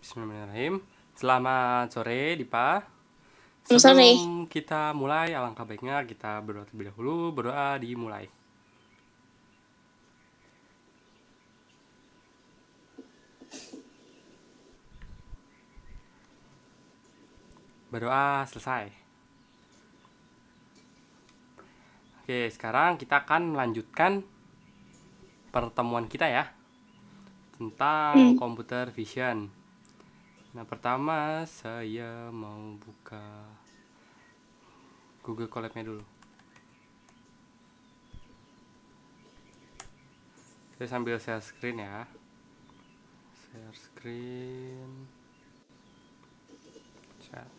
Bismillahirrahmanirrahim. Selamat sore, Dipa. Selamat sore. Sebelum kita mulai, alangkah baiknya kita berdoa terlebih dahulu. Berdoa dimulai. Berdoa selesai. Oke, sekarang kita akan melanjutkan pertemuan kita ya tentang computer vision. Nah, pertama saya mau buka Google Colab-nya dulu. Saya sambil share screen ya. Share screen. Chat.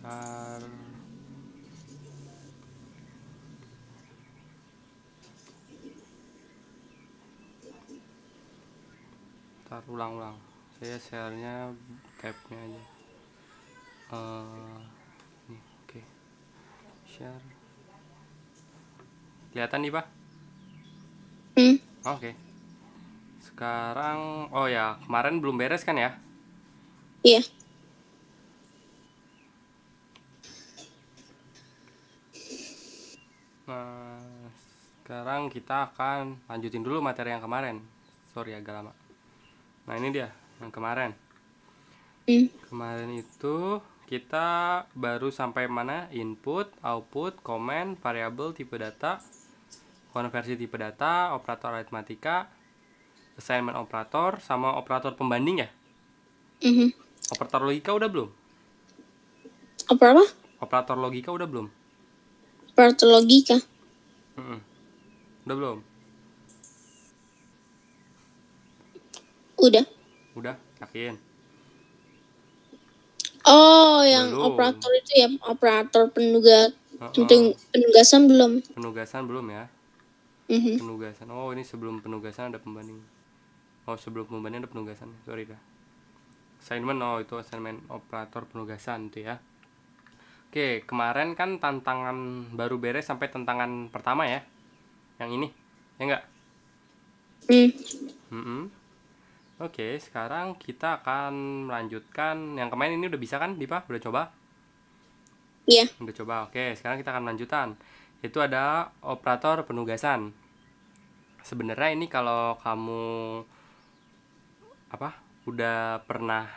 Bentar. Ntar ulang-ulang. Saya share-nya tab-nya aja. Nih, oke. Share. Kelihatan nih, Pak? Oke. Sekarang, oh ya, kemarin belum beres kan ya? Iya. Nah, sekarang kita akan lanjutin dulu materi yang kemarin. Sorry agak lama. Nah, ini dia yang kemarin. Kemarin itu kita baru sampai mana? Input, output, comment, variabel, tipe data, konversi tipe data, operator aritmatika, assignment operator, sama operator pembanding ya? Operator logika udah belum? Apa? Operator logika udah belum? Operator logika. Udah belum? Udah. Udah, yakin? Oh, yang Belum. operator itu ya, operator penugasan belum. Penugasan belum ya? Penugasan. Oh, ini sebelum penugasan ada pembanding. Oh, sebelum pembanding ada penugasan. Sorry dah. Assignment, oh itu assignment operator penugasan itu ya. Oke, kemarin kan tantangan baru beres sampai tantangan pertama ya. Yang ini, ya enggak? Oke, sekarang kita akan melanjutkan. Yang kemarin ini udah bisa kan, Dipa? Udah coba? Iya. Udah coba. Oke, sekarang kita akan lanjutan. Itu ada operator penugasan. Sebenarnya ini kalau kamu udah pernah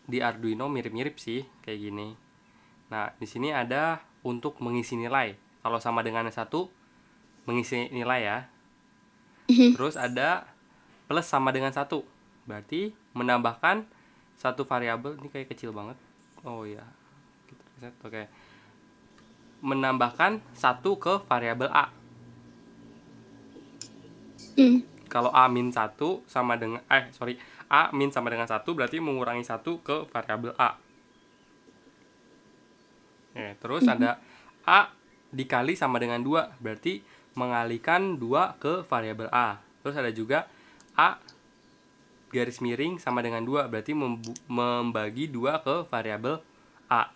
di Arduino mirip-mirip sih kayak gini. Nah, di sini ada untuk mengisi nilai. Kalau sama dengan yang satu, mengisi nilai ya. Terus ada plus sama dengan satu, berarti menambahkan satu variabel. Ini kayak kecil banget. Oh ya, kita reset. Oke. Menambahkan satu ke variabel a. Kalau a min 1 sama dengan a min sama dengan 1 berarti mengurangi 1 ke variabel a. Terus ada a dikali sama dengan 2 berarti mengalihkan 2 ke variabel a. Terus ada juga a garis miring sama dengan 2 berarti membagi 2 ke variabel a.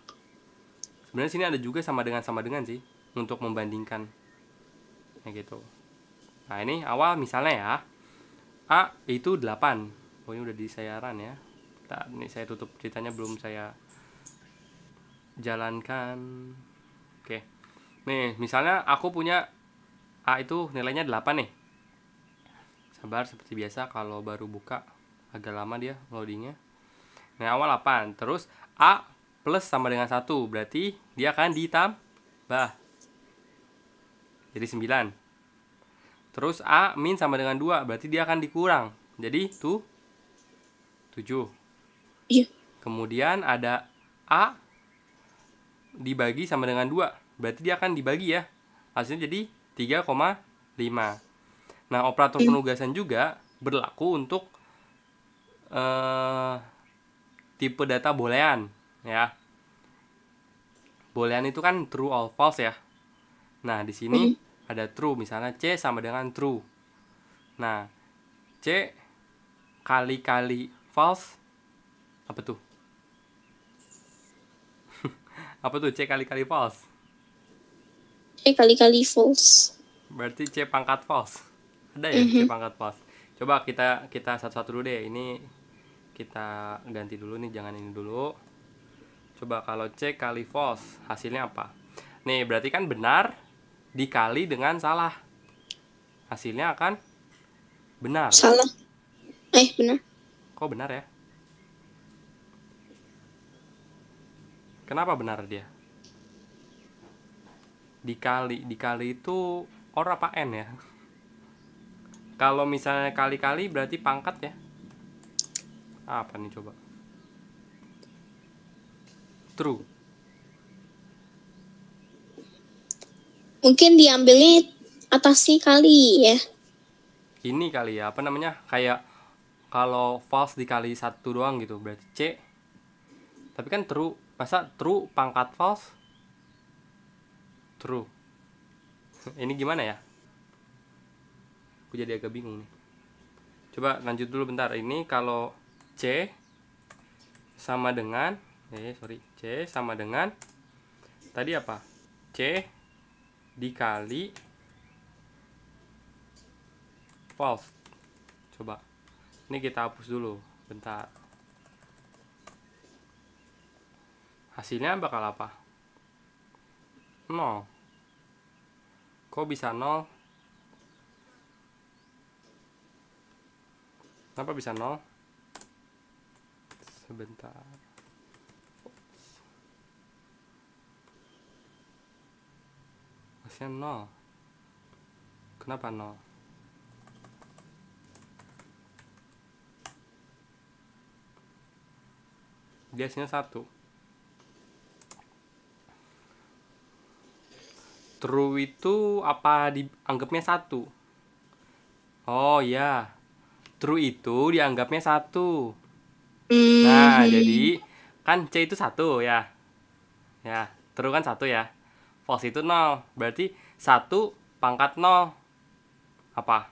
Sebenarnya sini ada juga sama dengan sih untuk membandingkan. Ya gitu. Nah, ini awal misalnya ya. A itu 8. Oh, ini udah di saya run ya. Nah, ini saya tutup ceritanya, belum saya jalankan. Oke. Nih, misalnya aku punya A itu nilainya 8 nih. Sabar, seperti biasa kalau baru buka agak lama dia loadingnya. Nah, awal 8. Terus A plus sama dengan 1 berarti dia akan ditambah jadi 9. Terus A min sama dengan 2 berarti dia akan dikurang jadi 7. Iya. Kemudian ada A dibagi sama dengan 2 berarti dia akan dibagi ya, hasilnya jadi 3,5. Nah, operator penugasan juga berlaku untuk tipe data boolean ya. Boolean itu kan true or false ya. Nah, di sini ada true, misalnya C sama dengan true. Nah, C kali false Apa tuh? Apa tuh C kali-kali false? C kali-kali false. Berarti C pangkat false. Ada ya C pangkat false. Coba kita satu-satu dulu deh. Ini kita ganti dulu nih, jangan ini dulu. Coba kalau C kali false, hasilnya apa? Nih, berarti kan benar dikali dengan salah. Hasilnya akan benar. Salah. Benar. Kok benar ya? Kenapa benar dia? Dikali itu or apa N ya? Kalau misalnya kali-kali berarti pangkat ya? Apa nih coba? True. Mungkin diambilnya atasnya kali ya. Ini kali ya, apa namanya? Kayak kalau false dikali satu doang gitu, berarti C. Tapi kan true. Masa true pangkat false? True. Ini gimana ya? Aku jadi agak bingung nih. Coba lanjut dulu bentar. Ini kalau C sama dengan C sama dengan tadi apa? C dikali false. Coba. Ini kita hapus dulu. Bentar. Hasilnya bakal apa? 0. Kok bisa 0? Kenapa bisa 0? Sebentar. Hasilnya 0. Kenapa 0? Dia hasilnya 1. True itu apa dianggapnya 1? Oh ya, true itu dianggapnya 1. Nah, jadi kan C itu 1 ya. Ya, true kan 1 ya. False itu 0. Berarti 1 pangkat 0. Apa?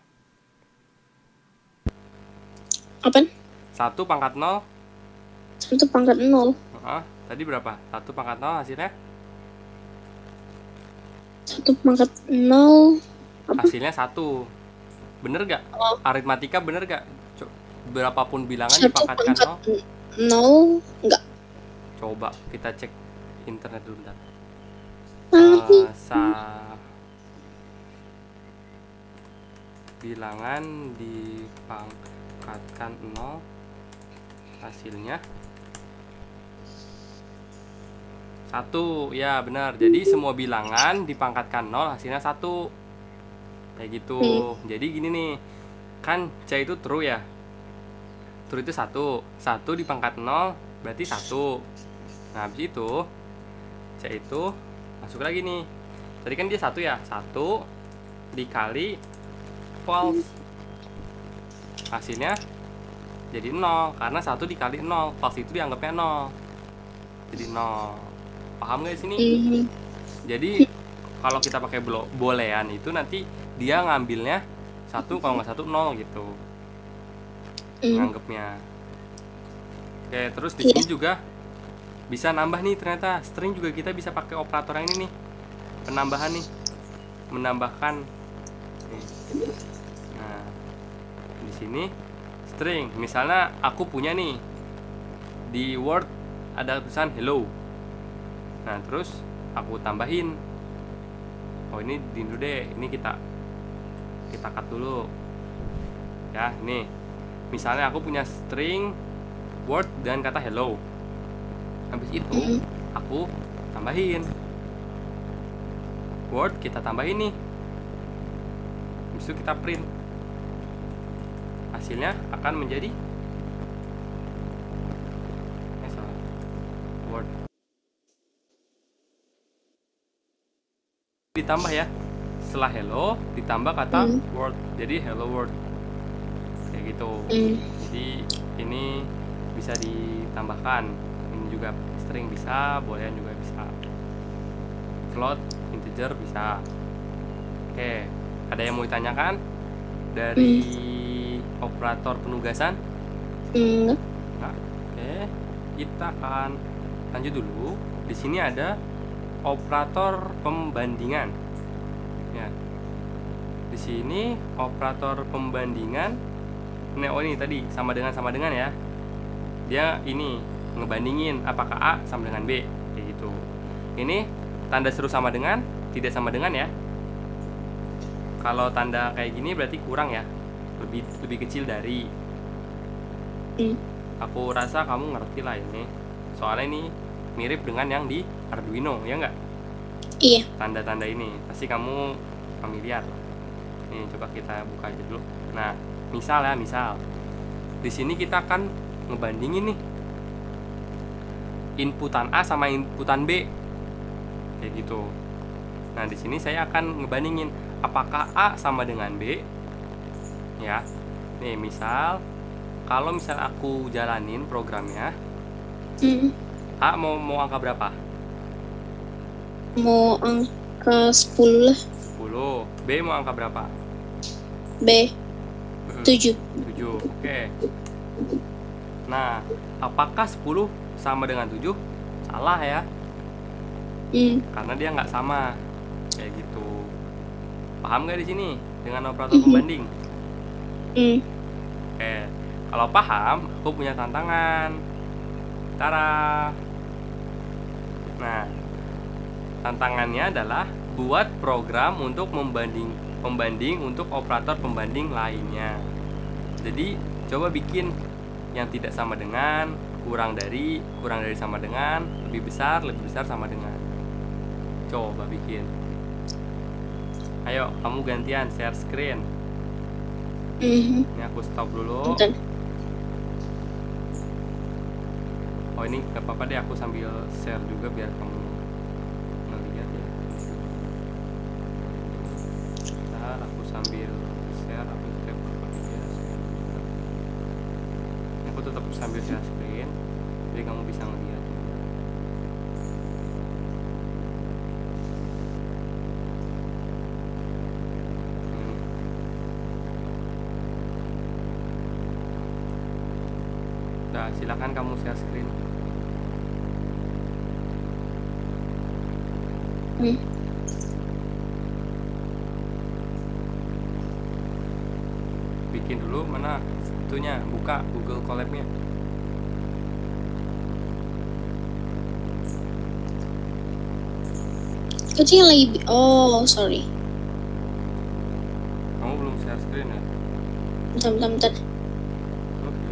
Apa? 1 pangkat 0. 1 pangkat 0. Tadi berapa? 1 pangkat 0 hasilnya? 1 pangkat 0. Apa? Hasilnya 1. Bener gak? Aritmatika bener gak? Berapapun bilangan 1 dipangkatkan pangkat 0. Enggak. Coba kita cek internet dulu bentar. Bilangan dipangkatkan 0 hasilnya 1. Ya benar. Jadi semua bilangan dipangkatkan 0 hasilnya 1. Kayak gitu. Jadi gini nih. Kan C itu true ya. True itu 1. 1 dipangkat 0 berarti 1. Nah, habis itu C itu masuk lagi nih. Tadi kan dia 1 ya. 1 dikali false. Hasilnya jadi 0 karena 1 dikali 0. False itu dianggapnya 0. Jadi 0. Paham gak di sini? Jadi kalau kita pakai boolean itu nanti dia ngambilnya 1, kalau nggak 1 0 gitu. Nganggapnya. Oke, terus di sini juga bisa nambah nih, ternyata string juga kita bisa pakai operator yang ini nih. Penambahan nih. Menambahkan. Nah, di sini string. Misalnya aku punya nih di Word ada tulisan hello. Nah, terus aku tambahin. Oh, ini dulu deh. Ini kita cut dulu. Ya, nih. Misalnya aku punya string Word dan kata hello. Habis itu aku tambahin Word, kita tambahin nih. Habis itu kita print. Hasilnya akan menjadi Word. Ditambah ya. Setelah hello ditambah kata Word. Jadi hello world. Kayak gitu. Jadi ini bisa ditambahkan. Ini juga string bisa, boolean juga bisa. Float, integer bisa. Oke, ada yang mau ditanyakan dari operator penugasan? Enggak. Oke. kita akan lanjut dulu. Di sini ada operator pembandingan. Ya. Di sini operator pembandingan. Nah, oh ini tadi sama dengan ya. Dia ini ngebandingin apakah A sama dengan B, kayak gitu. Ini tanda seru sama dengan, tidak sama dengan ya. Kalau tanda kayak gini berarti kurang ya, lebih kecil dari. Aku rasa kamu ngerti lah ini. Soalnya ini mirip dengan yang di Arduino, ya nggak? Iya. Tanda-tanda ini pasti kamu familiar. Nih coba kita buka aja dulu. Nah, misal di sini kita akan ngebandingin nih inputan A sama inputan B, kayak gitu. Nah, di sini saya akan ngebandingin apakah A sama dengan B, ya. Nih misal, kalau misal aku jalanin programnya, A mau angka berapa? Mau angka 10 lah. 10. B mau angka berapa? B 7. 7. Oke. Nah, apakah 10 sama dengan 7? Salah ya. Karena dia nggak sama. Kayak gitu. Paham nggak di sini dengan operator pembanding? Oke. Kalau paham, aku punya tantangan. Tara. Nah, tantangannya adalah buat program untuk pembanding untuk operator pembanding lainnya. Jadi, coba bikin yang tidak sama dengan, kurang dari sama dengan, lebih besar sama dengan. Coba bikin. Ayo, kamu gantian share screen. Ini aku stop dulu. Bentar. Oh, ini gak apa-apa deh, aku sambil share juga biar kamu ngeliat ya. Bentar, aku sambil share, aku step dia. Aku tetap sambil share screen, jadi kamu bisa ngeliat. Nah, silakan kamu share screen. Bikin dulu, mana itunya, buka Google Colab-nya. Itu yang lagi sorry. Kamu belum share screen ya? Bentar. Oke.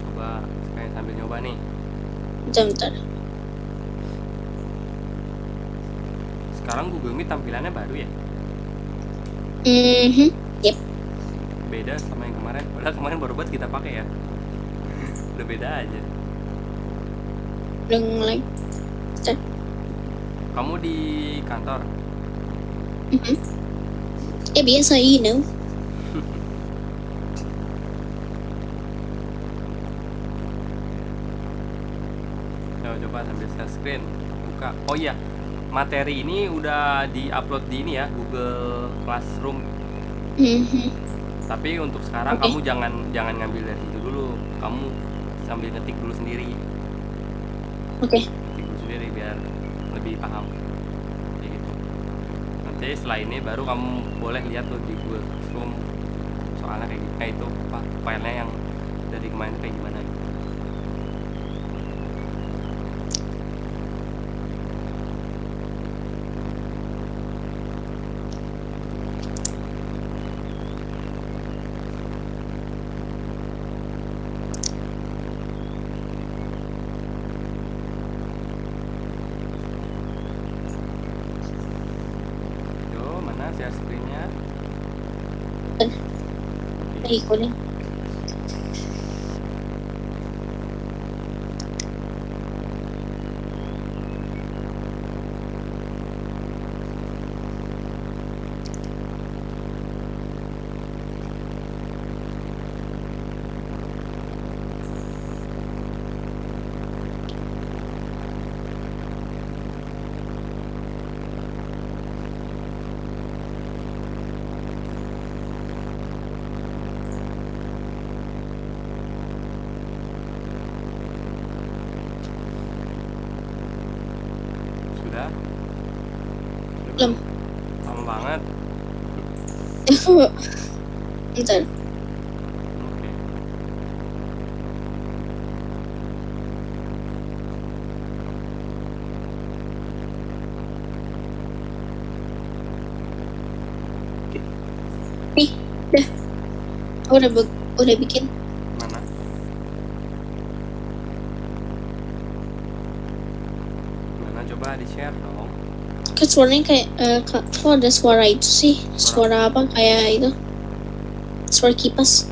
Coba sekalian sambil nyoba nih. Bentar. Sekarang Google Meet tampilannya baru ya? Yep. Beda sama yang kemarin. Padahal kemarin baru buat kita pakai ya. Udah beda aja. Udah mulai. Bentar. Kamu di kantor? Biasa, you know. Coba sambil share screen, buka. Oh iya, materi ini udah di-upload di ini ya, Google Classroom. Tapi untuk sekarang kamu jangan ngambil dari itu dulu. Kamu sambil ngetik dulu sendiri. Oke. Ngetik dulu sendiri biar lebih paham. Kayak gitu. Nanti setelah ini baru kamu boleh lihat tuh di Google Classroom. Soalnya kayak itu filenya yang dari kemarin kayak gimana gitu. Share screen-nya. Lagi kuning. Belum. Lama banget. Bentar. Oke. Nih, udah. Aku udah bikin. Mana? Mana coba di share dong. Kan suaranya kayak kok ada suara itu sih? Suara apa kayak itu? Suara kipas.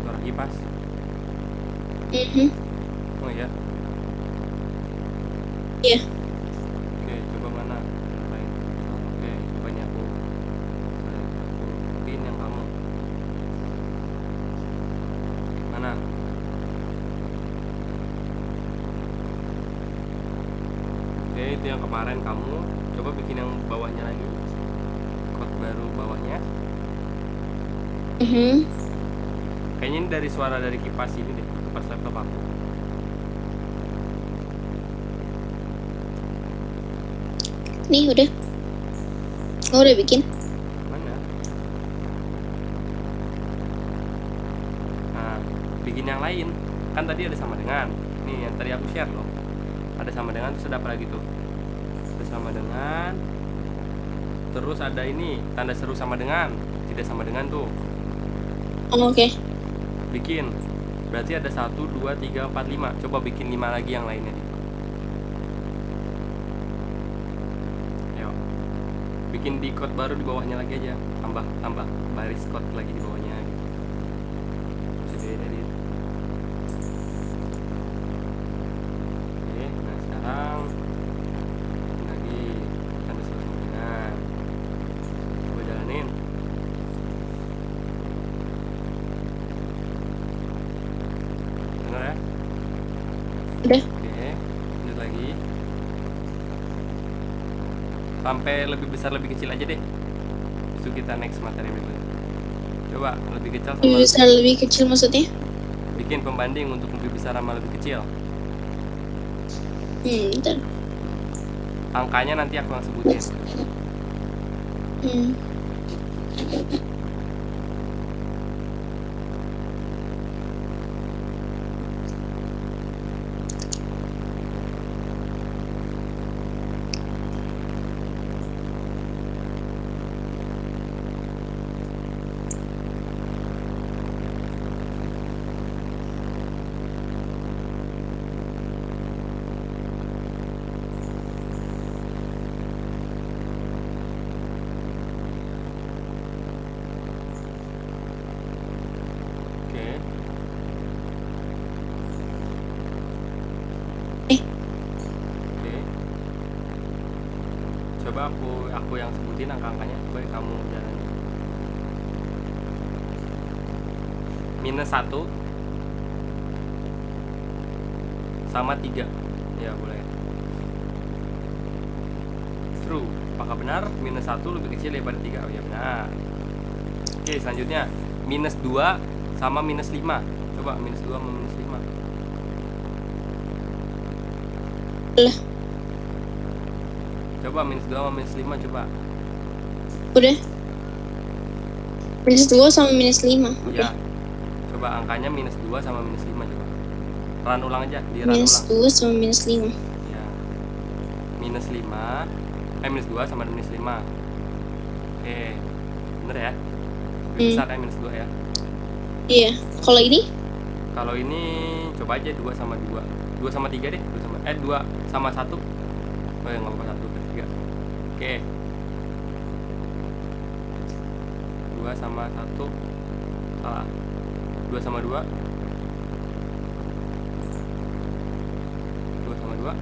Suara kipas. Mhm. Oh iya. Iya. Oke, coba mana? Baik. Oke, coba nyapu. Pin yang kamu. Mana? Oke, itu yang kemarin kamu. Coba bikin yang bawahnya lagi. Code baru bawahnya. Mhm. Kayaknya ini dari suara dari kipas ini deh, kipas laptop aku. Nih udah. Aku udah bikin. Mana? Nah, bikin yang lain. Kan tadi ada sama dengan. Nih yang tadi aku share loh. Ada sama dengan, terus ada apa lagi tuh? Ada sama dengan. Terus ada ini, tanda seru sama dengan. Tidak sama dengan tuh. Oh, oke. Bikin. Berarti ada 1, 2, 3, 4, 5. Coba bikin 5 lagi yang lainnya nih. Ayo. Bikin di code baru di bawahnya lagi aja. Tambah baris code lagi di bawahnya gitu. Jadi edit. Oke, nah sekarang lagi tanda seru sama dengan. Coba jalanin. Bener ya? Udah. Oke, lanjut lagi. Sampai lebih besar lebih kecil aja deh. Itu kita next materi berikutnya. Coba lebih kecil sama Bisa lebih kecil maksudnya? bikin pembanding untuk lebih besar sama lebih kecil. Bentar. Angkanya nanti aku yang sebutin. Hmm. Oke. Oke. Coba aku yang sebutin angka-angkanya. Coba kamu jalan. -1 sama 3. Ya boleh. True. Apakah benar? -1 lebih kecil daripada 3? Oh ya benar. Oke, selanjutnya -2 sama -5. Coba -2 sama -5. Lah, Coba -2 sama -5 coba. udah. -2 sama -5. Oke. Ya. Coba angkanya -2 sama -5 coba. Run ulang aja, di run ulang. -2 sama -5. Ya. -5. -2 sama -5. Oke. Bener ya? Lebih besar ya -2 ya. Iya. Kalau ini? Kalau ini coba aja 2 sama 2. 2 sama 3 deh. 2 sama 1. Oh ya, nggak apa-apa, 1 ke 3. Oke. 2 sama 1. Salah. 2 sama 2. 2 sama 2.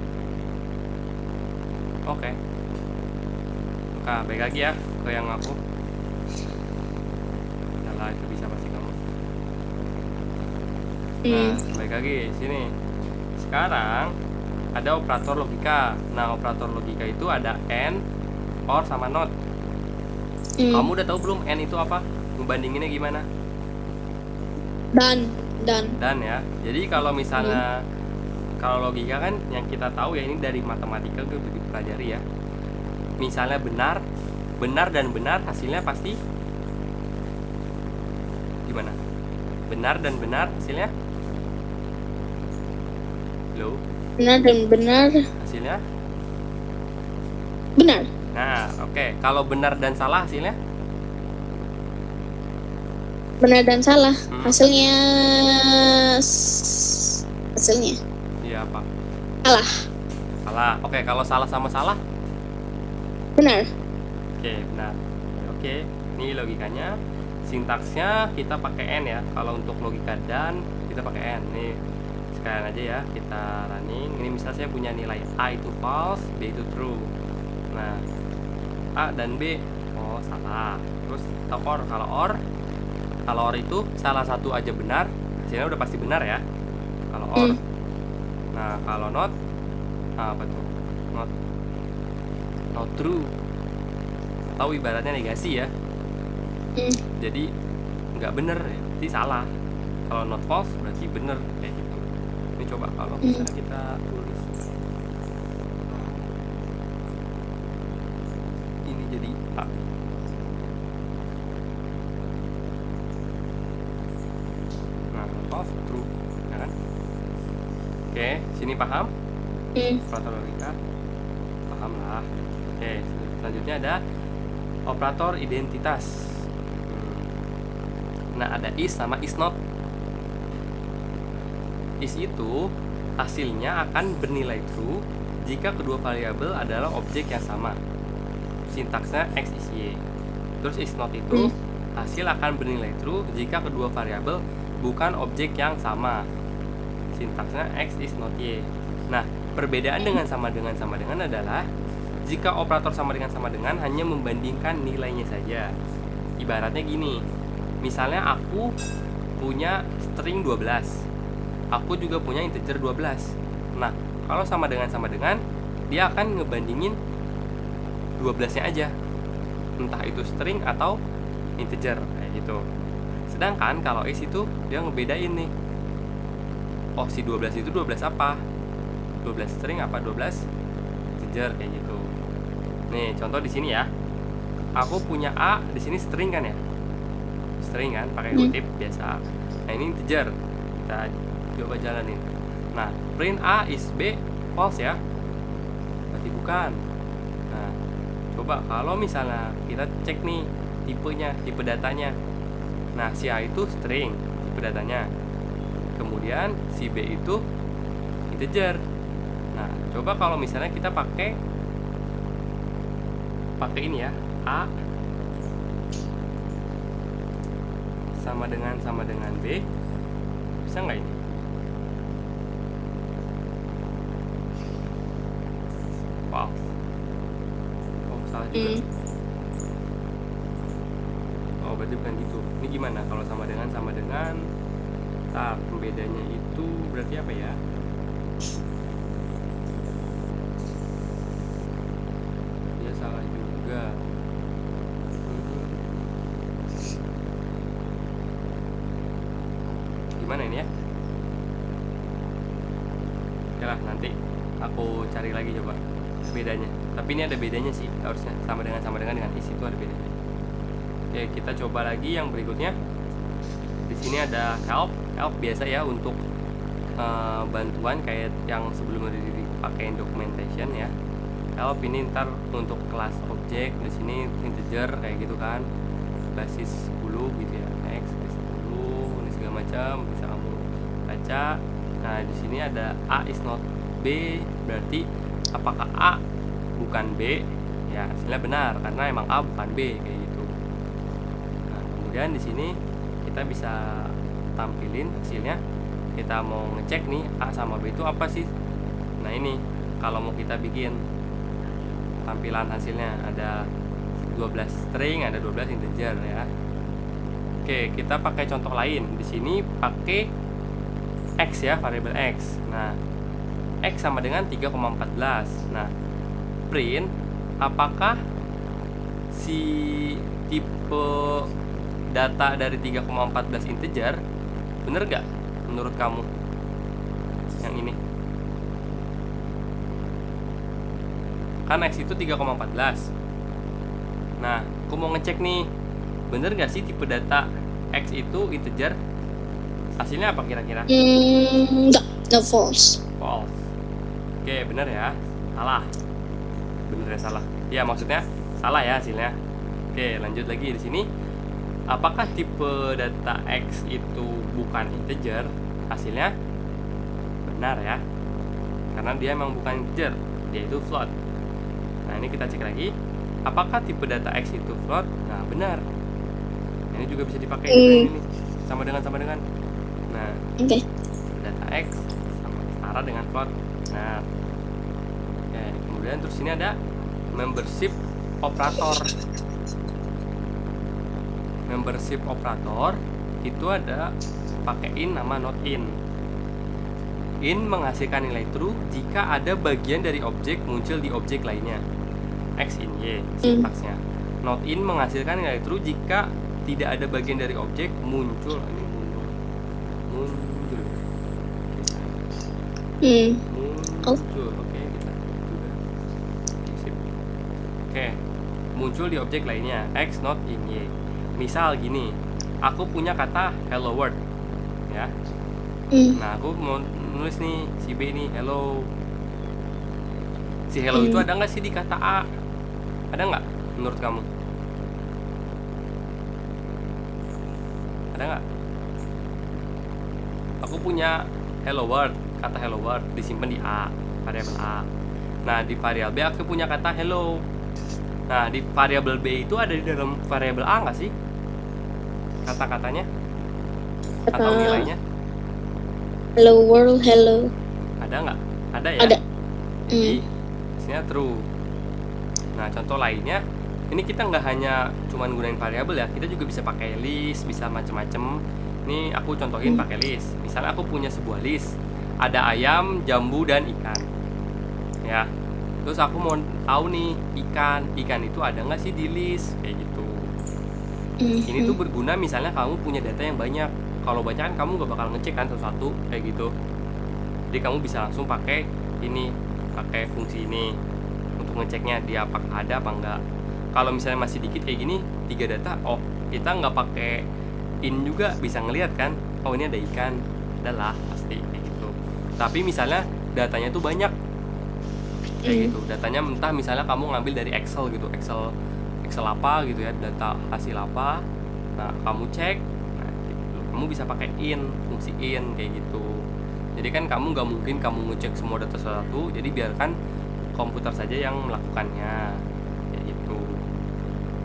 Oke. Nah, baik lagi ya ke yang aku. Yalah, itu bisa pasti kamu. Nah, baik lagi sini. Sekarang ada operator logika. Nah, operator logika itu ada AND, OR sama NOT. Kamu udah tahu belum AND itu apa? Ngebandinginnya gimana? Dan Dan ya. Jadi kalau misalnya Kalau logika kan yang kita tahu ya, ini dari matematika gue udah dipelajari ya. Misalnya benar dan benar hasilnya pasti gimana? Benar dan benar hasilnya? Loh, Benar dan benar. hasilnya? Benar. Nah, oke. Kalau benar dan salah hasilnya? Benar dan salah. Hmm. Hasilnya Iya apa? salah. Salah. Oke, kalau salah sama salah? Benar. Oke, benar. Oke, ini logikanya. Sintaksnya kita pakai N ya. Kalau untuk logika dan kita pakai N. Nih, sekalian aja ya kita running. Ini misalnya saya punya nilai A itu false, B itu true. Nah, A dan B, oh salah. Terus kita or. Kalau or itu salah satu aja benar, hasilnya udah pasti benar ya. Kalau or. Nah, kalau not, apa tuh? Not true. Atau ibaratnya negasi ya. Jadi nggak bener, berarti salah. Kalau not false berarti bener, kayak gitu. Ini coba kalau misalnya kita tulis ini jadi A. Nah, not false true, ya kan? Oke, sini paham? Operator logika paham lah. Oke, selanjutnya ada operator identitas. Nah, ada is sama is not. Is itu hasilnya akan bernilai true jika kedua variabel adalah objek yang sama. Sintaksnya x is y. Terus is not itu hasil akan bernilai true jika kedua variabel bukan objek yang sama. Sintaksnya x is not y. Nah, perbedaan dengan sama dengan adalah jika operator sama dengan hanya membandingkan nilainya saja. Ibaratnya gini, misalnya aku punya string 12, aku juga punya integer 12. Nah, kalau sama dengan dia akan ngebandingin 12-nya aja, entah itu string atau integer, kayak gitu. Sedangkan kalau is itu dia ngebedain nih, oh si 12 itu 12 apa, 12 string apa 12 integer, kayak gitu. Nih contoh di sini ya, aku punya A, di sini string kan ya, string kan pakai kutip biasa. Nah ini integer, kita coba jalanin. Nah, print A is B false ya, berarti bukan. Nah, coba kalau misalnya kita cek nih tipenya, tipe datanya. Nah, si A itu string tipe datanya, kemudian si B itu integer. Nah, coba kalau misalnya kita pakai ini ya, A sama dengan B, bisa nggak ini? Wow, oh salah juga. Oh berarti bukan gitu. Ini gimana kalau sama dengan? Nah, pembedanya itu berarti apa ya? Dia salah juga. Gimana ini ya? Oke lah, nanti aku cari lagi coba bedanya. Tapi ini ada bedanya sih, harusnya sama dengan is itu ada bedanya. Oke, kita coba lagi yang berikutnya. Di sini ada help biasa ya untuk bantuan kayak yang sebelumnya dipakai documentation ya. Help ini ntar untuk kelas objek, di sini integer kayak gitu kan, basis 10 gitu ya, x basis 10 ini segala macam bisa kamu baca. Nah di sini ada A is not B, berarti apakah A bukan B? Ya hasilnya benar karena emang A bukan B, kayak gitu. Nah kemudian di sini kita bisa tampilin hasilnya. Kita mau ngecek nih A sama B itu apa sih. Nah ini kalau mau kita bikin tampilan hasilnya, ada 12 string, ada 12 integer ya. Oke, kita pakai contoh lain. Di sini pakai x ya, variabel x. Nah, x sama dengan 3,14. Nah, print apakah si tipe data dari 3,14 integer bener gak menurut kamu yang ini? kan X itu 3,14. Nah, aku mau ngecek nih, bener gak sih tipe data X itu integer? Hasilnya apa kira-kira? Enggak false. False. Oke, bener ya? Salah. Bener ya salah? Ya, maksudnya salah ya hasilnya. Oke, lanjut lagi di sini. Apakah tipe data X itu bukan integer? Hasilnya benar ya. Karena dia memang bukan integer, dia itu float. Nah, ini kita cek lagi. Apakah tipe data X itu float? Nah, benar. Ini juga bisa dipakai ini sama dengan. Nah, Oke. data X sama setara dengan float. Nah, oke, kemudian terus ini ada membership operator. Membership operator itu ada pakai in nama not in. In menghasilkan nilai true jika ada bagian dari objek muncul di objek lainnya. X in Y sintaksnya. Not in menghasilkan nilai true jika tidak ada bagian dari objek muncul. Ini muncul. Muncul. Oke, kita juga. Sip. Oke. Muncul di objek lainnya. X not in Y. Misal gini, aku punya kata hello world, ya. Nah, aku mau nulis nih si B nih hello. Si hello itu ada nggak sih di kata A? Ada nggak menurut kamu? Ada nggak? Aku punya hello world, kata hello world disimpan di A, variabel A. Nah, di variabel B aku punya kata hello. Nah, di variabel B itu ada di dalam variabel A nggak sih? Kata-katanya? Atau nilainya? Hello world, hello. Ada nggak? Ada ya? Ada. Jadi, hasilnya true. Nah, contoh lainnya, ini kita nggak hanya cuman gunain variabel ya, kita juga bisa pakai list, bisa macem-macem. Ini aku contohin pakai list. Misalnya aku punya sebuah list, ada ayam, jambu, dan ikan. Ya. Terus aku mau tahu nih ikan itu ada nggak sih di list kayak gitu. Ini tuh berguna misalnya kamu punya data yang banyak. Kalau banyak kan kamu nggak bakal ngecek kan satu-satu kayak gitu. Jadi kamu bisa langsung pakai ini, pakai fungsi ini untuk ngeceknya dia apakah ada apa enggak. Kalau misalnya masih dikit kayak gini 3 data, oh kita nggak pakai in juga bisa ngelihat kan, oh ini ada ikan, adalah pasti kayak gitu. Tapi misalnya datanya tuh banyak kayak gitu, datanya entah misalnya kamu ngambil dari Excel gitu, Excel apa gitu ya, data hasil apa, nah kamu cek, nah gitu. Kamu bisa pakai in, fungsi in kayak gitu. Jadi kan kamu nggak mungkin kamu ngecek semua data satu, jadi biarkan komputer saja yang melakukannya kayak gitu.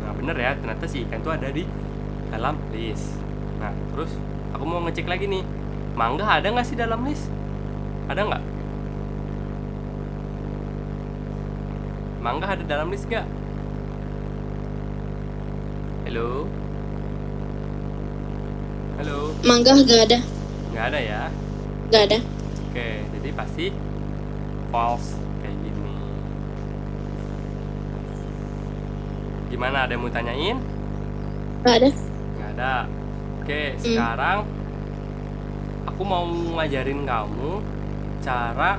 Nah bener ya, ternyata si ikan itu ada di dalam list. Nah terus aku mau ngecek lagi nih, mangga ada nggak sih dalam list? Ada nggak? Mangga ada dalam list gak? Halo? Halo? Mangga nggak ada. Nggak ada ya? Nggak ada. Oke, jadi pasti false kayak gini. Gimana, ada yang mau tanyain? Nggak ada. Nggak ada. Oke, sekarang aku mau ngajarin kamu cara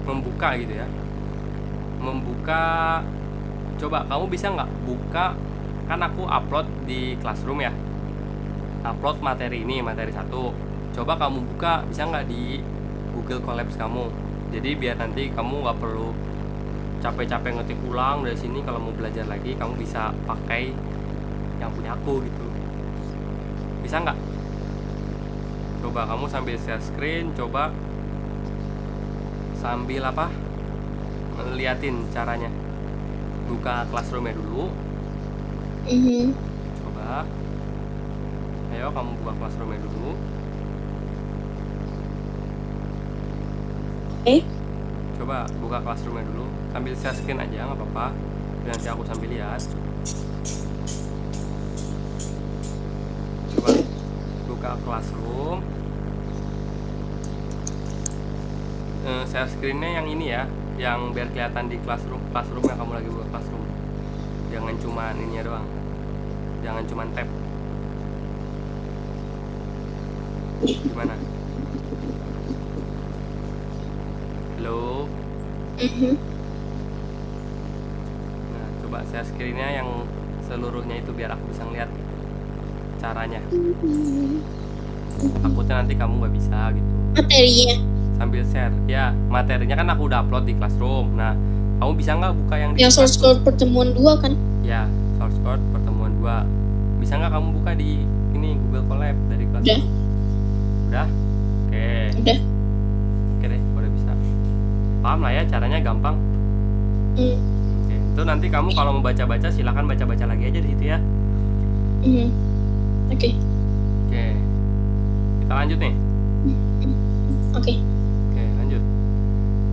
membuka gitu ya. Membuka, coba kamu bisa nggak buka, kan aku upload di Classroom ya, upload materi ini, materi 1. Coba kamu buka, bisa nggak di Google Collabs kamu. Jadi biar nanti kamu nggak perlu capek-capek ngetik ulang dari sini. Kalau mau belajar lagi kamu bisa pakai yang punya aku gitu. Bisa nggak? Coba kamu sambil share screen, coba sambil ngeliatin caranya. Buka Classroom-nya dulu. Coba, ayo kamu buka Classroom-nya dulu. Coba buka Classroom-nya dulu, sambil share screen aja nggak apa-apa. Nanti aku sambil lihat. Coba buka Classroom. Share screen-nya yang ini ya, yang biar kelihatan di Classroom yang kamu lagi buka Classroom. Jangan cuma ininya doang, jangan cuma tab. Gimana? Halo? Mhm. Nah, coba share screen-nya yang seluruhnya itu biar aku bisa ngeliat caranya. Takutnya nanti kamu nggak bisa gitu. Materinya. Sambil share. Ya, materinya kan aku udah upload di Classroom. Nah, kamu bisa nggak buka yang di Yang source Classroom? code pertemuan 2 kan? Ya, source code pertemuan 2. Bisa nggak kamu buka di ini Google Colab dari Udah. Classroom? Udah? Oke. Udah. Oke deh, udah bisa. Paham lah ya, caranya gampang. Hmm. Oke. Itu nanti kamu kalau mau baca-baca silakan baca-baca lagi aja di situ ya. Mhm. Oke. Oke. Kita lanjut nih. Oke. Oke, lanjut.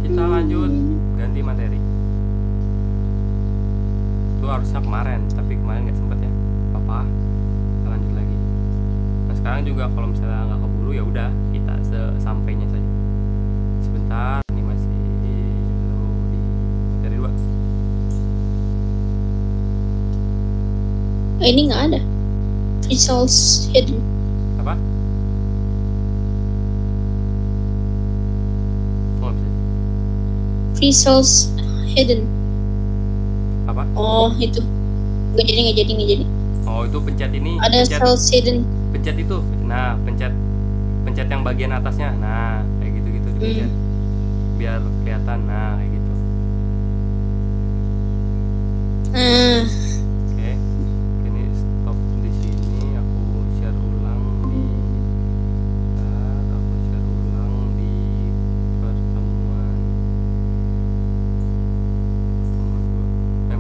Kita lanjut ganti materi. Itu harusnya kemarin, tapi kemarin nggak sempet ya. Apa? Kita lanjut lagi. Nah, sekarang juga kalau misalnya nggak keburu ya udah kita sesampainya saja. Sebentar, ini masih loading materi 2. Ini nggak ada. Results hidden. Apa? Oh, bisa. Results hidden. Apa? Oh, itu. Nggak jadi. Oh, itu pencet ini. Ada Pencet, cells hidden. pencet itu. Nah, pencet yang bagian atasnya. Nah, kayak gitu-gitu dipencet. Biar kelihatan. Nah, kayak gitu. Ah, Oke. Ini stop di sini. Aku share ulang di pertemuan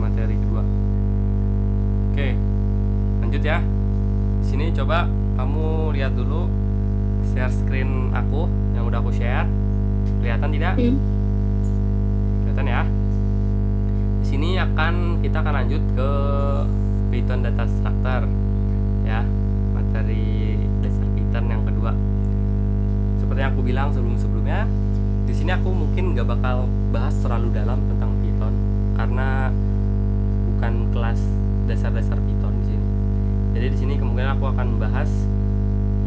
materi kedua. Oke, lanjut ya. Di sini coba kamu lihat dulu share screen aku yang udah aku share. Kelihatan tidak? Kelihatan ya. Di sini kita akan lanjut ke Python data structure ya, materi dasar Python yang kedua. Seperti yang aku bilang sebelumnya, di sini aku mungkin nggak bakal bahas terlalu dalam tentang Python karena bukan kelas dasar-dasar Python di sini. Jadi di sini kemungkinan aku akan bahas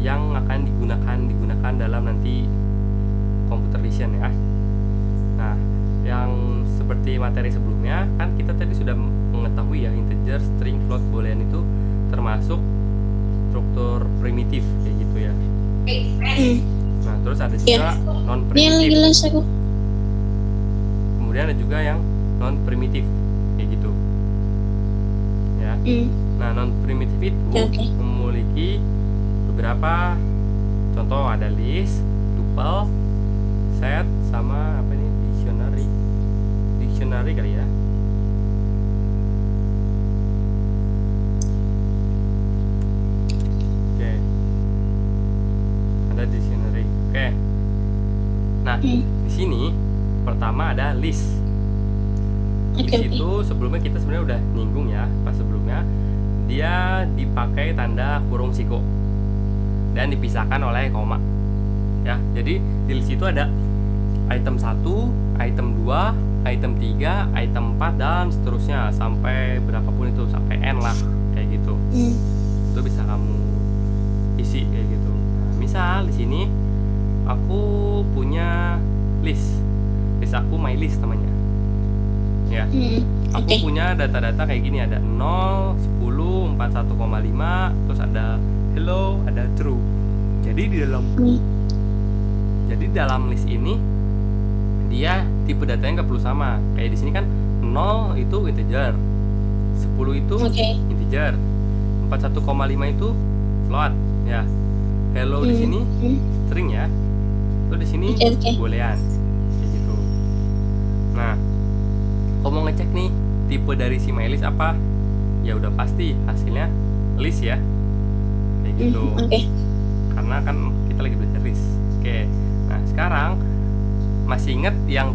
yang akan digunakan dalam nanti computer vision ya. Nah, yang seperti materi sebelumnya kan kita tadi sudah mengetahui ya, integer, string, float, boolean itu termasuk struktur primitif kayak gitu ya. Nah, terus ada juga non ini yang primitif. jelas aku. Kemudian ada juga yang non primitif kayak gitu. Ya. Nah, non primitif itu memiliki beberapa contoh, ada list, tuple, set, sama apa ini, dictionary kali ya. Oke. Ada dictionary. Oke. Nah, di sini pertama ada list. List itu sebelumnya kita sebenarnya udah nyinggung ya, pas sebelumnya dia dipakai tanda kurung siku dan dipisahkan oleh koma. Ya, jadi di list itu ada item 1, item 2, item 3, item 4 dan seterusnya sampai berapapun itu, sampai n lah kayak gitu. Itu bisa kamu isi kayak gitu. Nah, misal di sini aku punya list aku my list namanya. Ya. Aku punya data-data kayak gini, ada 0, 10, 41,5, terus ada hello, ada true. Jadi di dalam list ini dia tipe datanya nggak perlu sama. Kayak di sini kan 0 itu integer, 10 itu integer, 41,5 itu float ya. Hello di sini string ya. Terus di sini boolean kayak gitu. Nah, kalau mau ngecek nih tipe dari si my list apa, ya udah pasti hasilnya list ya kayak gitu. Karena kan kita lagi belajar list. Oke. Nah, sekarang masih ingat yang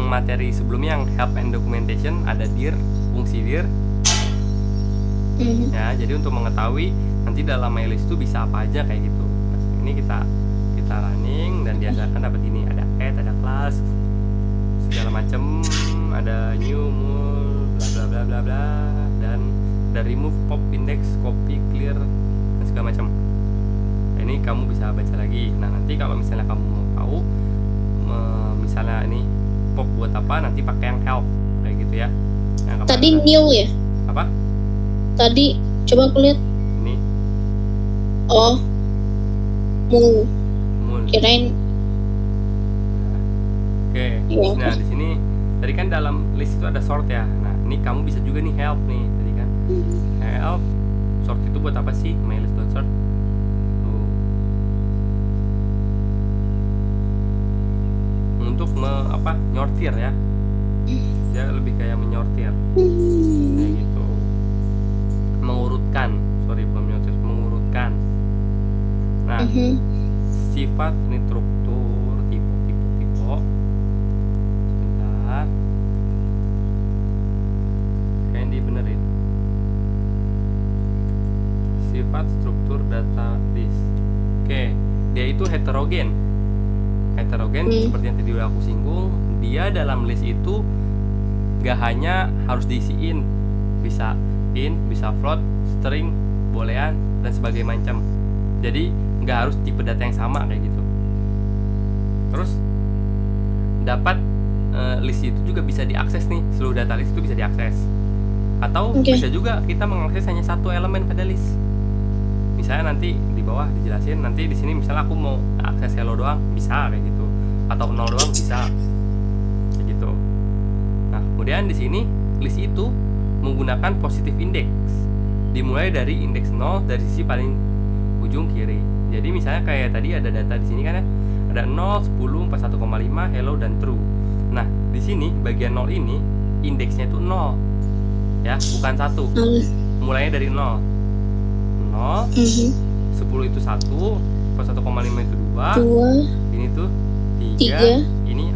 materi sebelumnya yang help and documentation, ada dir, fungsi dir. Ya, jadi untuk mengetahui nanti dalam my list itu bisa apa aja kayak gitu. Nah, ini kita running dan diajarkan dapat ini, ada add, ada class, segala macam, ada new, mul, bla bla bla bla, dan ada remove, pop, index, copy, clear, dan segala macam. Nah, ini kamu bisa baca lagi. Nah, nanti kalau misalnya kamu mau tahu misalnya ini pop buat apa nanti pakai yang help kayak gitu ya. Yang kemarin Tadi kan. new ya? Apa? Tadi coba aku lihat. Ini Oh, move. moon. Kirain Oke. Iya. Nah, di sini tadi kan dalam list itu ada sort ya. Nah, ini kamu bisa juga nih help nih tadi kan. Help. Sort itu buat apa sih? MyList.sort. Tuh. Untuk nyortir ya. Dia lebih kayak menyortir kayak gitu. Mengurutkan. Sorry, bukan menyortir, mengurutkan. Nah, sifat ini struktur tipe. Sebentar. Kayaknya dibenerin. Sifat struktur data list. Oke, dia itu heterogen. Heterogen seperti yang tadi udah aku singgung, dia dalam list itu gak hanya harus diisiin, bisa int, bisa float, string, boolean, dan sebagainya macam. Jadi nggak harus tipe data yang sama kayak gitu. Terus dapat list itu juga bisa diakses nih, seluruh data list itu bisa diakses. Atau bisa juga kita mengakses hanya satu elemen pada list. Misalnya nanti di bawah dijelasin, nanti di sini misalnya aku mau akses hello doang bisa kayak gitu, atau nol doang bisa kayak gitu. Nah, kemudian di sini list itu menggunakan positive index, dimulai dari indeks 0 dari sisi paling ujung kiri. Jadi misalnya kayak tadi ada data di sini kan ya, ada 0, 10, 41,5, hello dan true. Nah, di sini bagian 0 ini indeksnya itu 0. Ya, bukan 1. Mulainya dari 0. 0, 10 itu 1, 41,5 itu 2, ini tuh 3, ini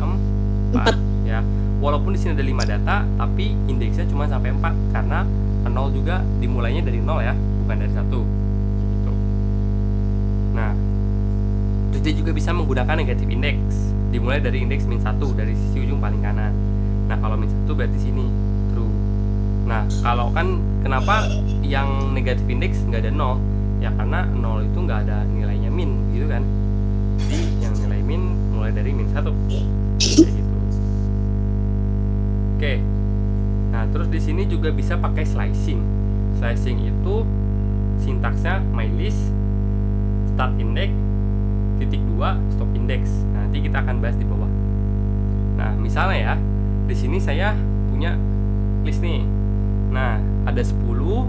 4 ya. Walaupun di sini ada 5 data, tapi indeksnya cuma sampai 4 karena 0 juga dimulainya dari 0 ya, bukan dari 1. Gitu. Nah, terus dia juga bisa menggunakan negative index, dimulai dari indeks min 1 dari sisi ujung paling kanan. Nah, kalau min 1 berarti sini true. Nah, kalau kan kenapa yang negative index nggak ada 0? Ya karena 0 itu nggak ada nilainya min gitu kan. Jadi yang nilai min mulai dari min 1 kayak gitu. Oke. Nah, terus di sini juga bisa pakai slicing. Slicing itu sintaksnya mylist start index titik 2 stop index. Nah, nanti kita akan bahas di bawah. Nah, misalnya ya, di sini saya punya list nih. Nah, ada 10,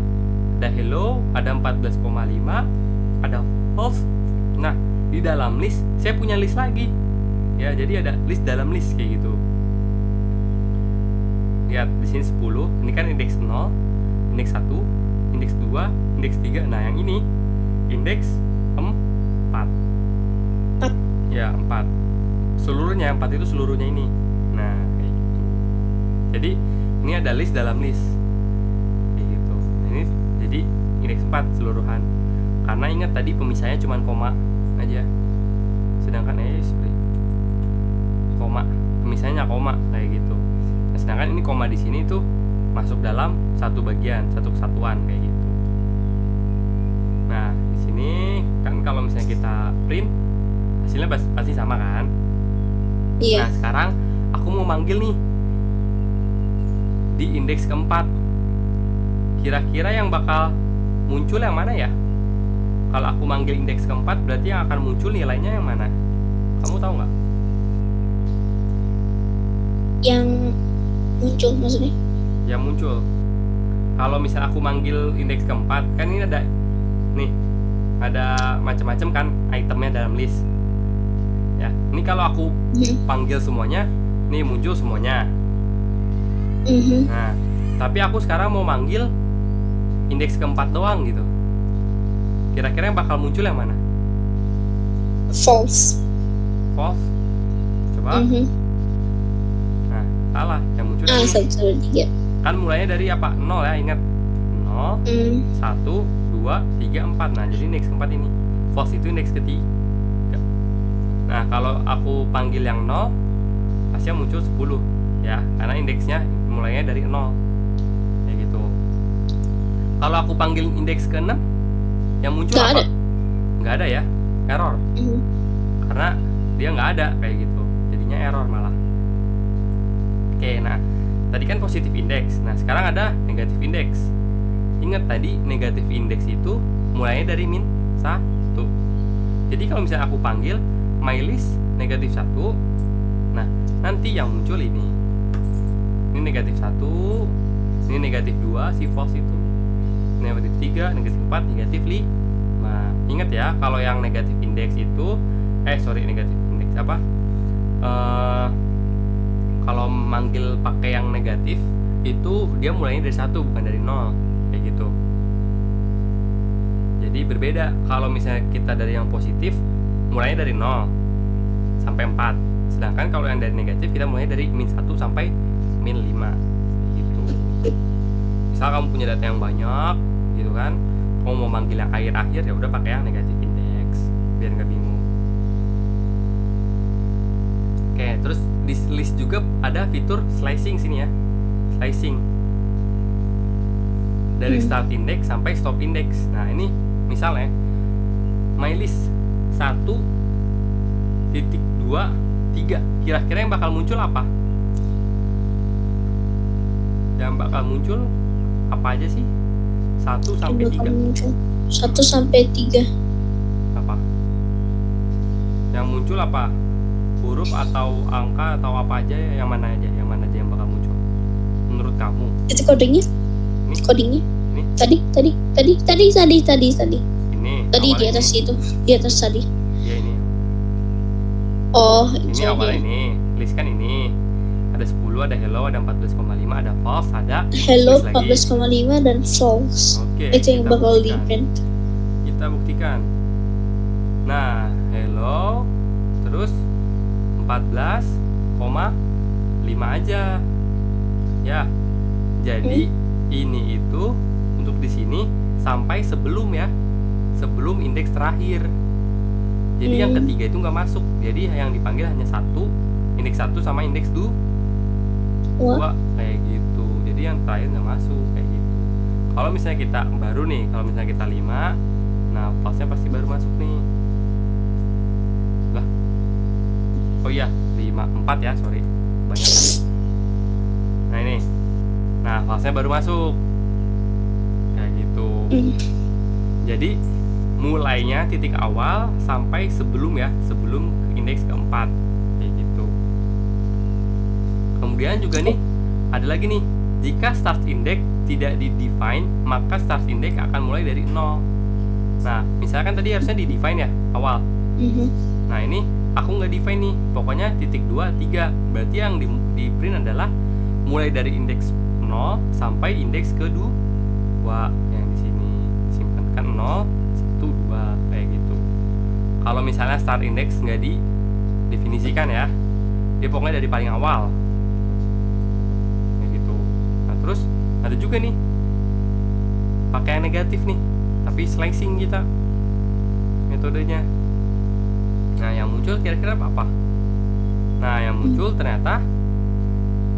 ada hello, ada 14,5, ada false. Nah, di dalam list saya punya list lagi. Ya, jadi ada list dalam list kayak gitu. Lihat di sini 10, ini kan indeks 0, indeks 1, indeks 2, indeks 3. Nah, yang ini indeks 4. Ya, 4. Seluruhnya 4 itu seluruhnya ini. Nah, kayak gitu. Jadi, ini ada list dalam list. Kayak gitu. Ini jadi indeks 4 seluruhan. Karena ingat tadi pemisahnya cuma koma aja. Sedangkan koma. Pemisahnya koma kayak gitu. Nah, sedangkan ini koma di sini tuh masuk dalam satu bagian, satu kesatuan kayak gitu. Nah, di sini kan kalau misalnya kita print hasilnya pasti sama kan? Iya. Nah, sekarang aku mau manggil nih di indeks keempat. Kira-kira yang bakal muncul yang mana ya? Kalau aku manggil indeks keempat, berarti yang akan muncul nilainya yang mana? Kamu tahu nggak? Yang muncul maksudnya? Yang muncul. Kalau misalnya aku manggil indeks keempat, kan ini ada macam-macam kan itemnya dalam list. Ya, ini kalau aku panggil semuanya, nih muncul semuanya. Nah, tapi aku sekarang mau manggil indeks keempat doang gitu. Kira-kira yang bakal muncul yang mana? False. False. Coba. Nah, salah. Yang muncul yang ini. 1, 2, 3. Kan mulainya dari apa? 0 ya, ingat. 0, 1, 2, 3, 4. Nah, jadi indeks keempat ini. False itu indeks ketiga. Nah, kalau aku panggil yang 0, pasti muncul 10 ya, karena indeksnya mulainya dari 0. Kayak gitu. Kalau aku panggil indeks ke-6, yang muncul apa? Nggak ada ya, error. Karena dia nggak ada kayak gitu. Jadinya error malah. tadi kan positif indeks. Nah sekarang ada negatif indeks. Ingat tadi negatif indeks itu mulainya dari min 1. Jadi kalau misalnya aku panggil mylist negatif 1, nah nanti yang muncul ini negatif 1, ini negatif 2 si false itu, negatif 3, negatif 4, negatif 5. Ingat ya, kalau yang negatif indeks itu negatif indeks apa? Kalau manggil pakai yang negatif itu dia mulainya dari 1 bukan dari 0 kayak gitu. Jadi berbeda kalau misalnya kita dari yang positif mulainya dari 0 sampai 4. Sedangkan kalau yang dari negatif kita mulai dari min 1 sampai min 5 gitu. Misal kamu punya data yang banyak gitu kan, kamu mau manggil yang akhir-akhir, ya udah pakai yang negatif indeks biar nggak bingung. Oke, terus di list juga ada fitur slicing sini ya. Slicing dari start index sampai stop index. Nah, ini misalnya mylist 1.2.3, kira-kira yang bakal muncul apa? Yang bakal muncul apa aja sih? 1 sampai 3. 1 sampai 3. Apa? Yang muncul apa? Huruf atau angka atau apa aja ya? Yang mana aja? Yang mana aja yang bakal muncul? Menurut kamu? Itu kodenya? Ini? Codingnya? Ini? Tadi. Ini. Tadi di atas ini. itu, di atas tadi. Ya ini. Oh, Ini awal ini. List kan ini. Ada 10, ada hello, ada 14,5, ada false, ada Hello list lagi. 14,5 dan false. Oke, Itu yang kita bakal di buktikan. print. Kita buktikan. Nah, hello, terus 14,5 aja. Ya. Jadi ini itu untuk di sini sampai sebelum ya. Sebelum indeks terakhir. Jadi yang ketiga itu nggak masuk. Jadi yang dipanggil hanya indeks 1 sama indeks 2 kayak gitu. Jadi yang terakhir nggak masuk kayak gitu. Kalau misalnya kita baru nih, kalau misalnya kita 5, nah false-nya pasti baru masuk nih. Lah. Oh iya, 4 ya, sorry. Banyak kan. Nah ini. Nah, false-nya baru masuk. Kayak gitu. Jadi mulainya titik awal sampai sebelum indeks keempat kayak gitu. Kemudian juga nih ada lagi nih, jika start index tidak di-define maka start index akan mulai dari 0. Nah misalkan tadi harusnya di-define ya awal. Nah ini aku nggak define nih, pokoknya titik 2, 3. Berarti yang di print adalah mulai dari indeks 0 sampai indeks ke-2 yang di sini disimpan kan 0, 1, 2 kayak gitu. Kalau misalnya start index nggak didefinisikan ya, dia pokoknya dari paling awal kayak gitu. Nah terus ada juga nih pakai yang negatif nih, tapi slicing kita metodenya. Nah yang muncul kira-kira apa? Nah yang muncul ternyata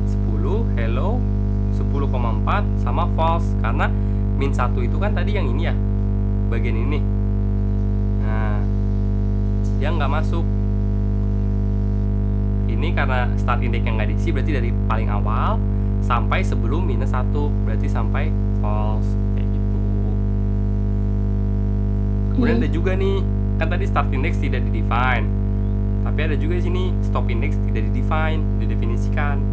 10 hello, 10,4 sama false, karena min 1 itu kan tadi yang ini ya, bagian ini. Nah dia nggak masuk. Ini karena start index yang nggak diisi, berarti dari paling awal sampai sebelum minus 1, berarti sampai false kayak gitu. Kemudian ada juga nih, kan tadi start index tidak di-define, tapi ada juga di sini stop index tidak di-define, didefinisikan.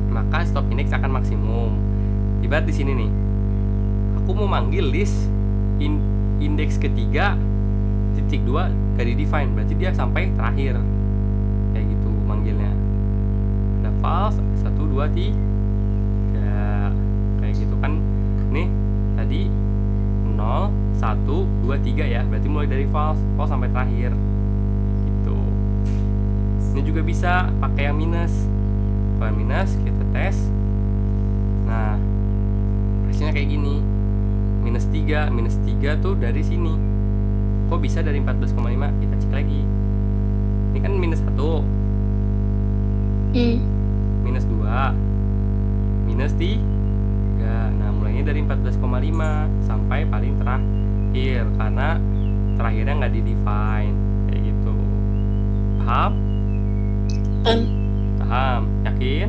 Maka stop index akan maksimum. Ibarat di sini nih, aku mau manggil list indeks ketiga titik 2 gak di-define, berarti dia sampai terakhir kayak gitu manggilnya. Ada false, 1, 2, 3 kayak gitu kan. Nih tadi 0, 1, 2, 3 ya, berarti mulai dari false sampai terakhir gitu. Ini juga bisa pakai yang minus. Kalau yang minus kita tes. Nah hasilnya kayak gini, minus 3 tuh dari sini. Kok bisa dari 14,5? Kita cek lagi. Ini kan minus 1, minus 2, minus 3. Nah mulainya dari 14,5 sampai paling terakhir, karena terakhirnya nggak di-define kayak gitu. Paham? Paham? Yakin?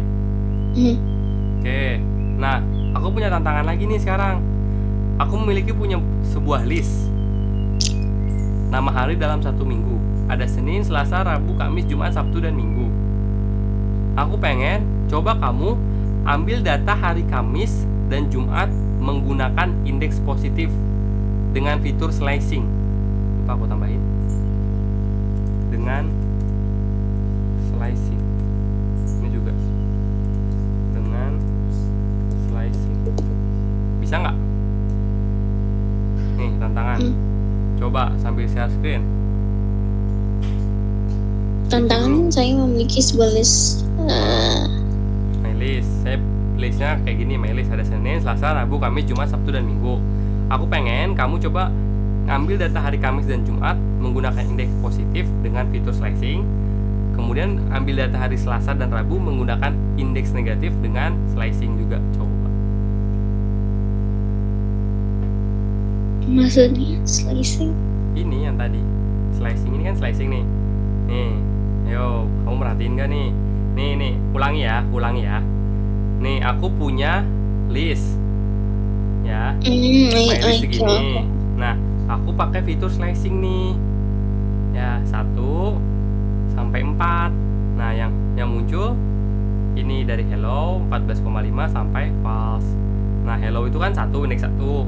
Oke. Nah, aku punya tantangan lagi nih sekarang. Aku punya sebuah list nama hari dalam satu minggu. Ada Senin, Selasa, Rabu, Kamis, Jumat, Sabtu, dan Minggu. Aku pengen coba kamu ambil data hari Kamis dan Jumat menggunakan indeks positif dengan fitur slicing. Lupa aku tambahin. Dengan slicing. Ini juga. Dengan slicing. Bisa nggak? Nih tantangan. Coba sambil share screen. Tantangan saya memiliki sebuah list. My list. Saya listnya kayak gini. My list ada Senin, Selasa, Rabu, Kamis, Jumat, Sabtu, dan Minggu. Aku pengen kamu coba ngambil data hari Kamis dan Jumat menggunakan indeks positif dengan fitur slicing. Kemudian ambil data hari Selasa dan Rabu menggunakan indeks negatif dengan slicing juga. Coba. Maksudnya slicing? Ini yang tadi. Slicing ini kan slicing nih. Nih, ayo kamu merhatiin gak nih? Nih, ulangi ya. Nih, aku punya list. Ya. My list segini. Nah, aku pakai fitur slicing nih. Ya, 1 sampai 4. Nah, yang muncul ini dari hello 14,5 sampai false. Nah, hello itu kan 1, indeks 1.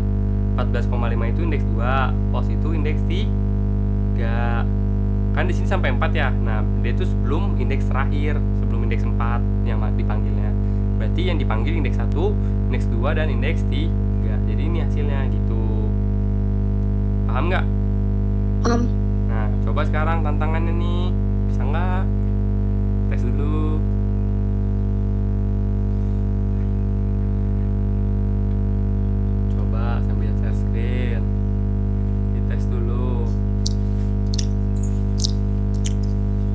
14,5 itu indeks 2, false itu indeks 3. Kan di sini sampai 4 ya. Nah, dia itu sebelum indeks terakhir, sebelum indeks 4 yang dipanggilnya. Berarti yang dipanggil indeks 1, indeks 2 dan indeks 3. Jadi ini hasilnya gitu. Paham nggak? Paham. Nah, coba sekarang tantangannya nih. Bisa nggak? Tes dulu. Coba sambil share screen. Dites dulu.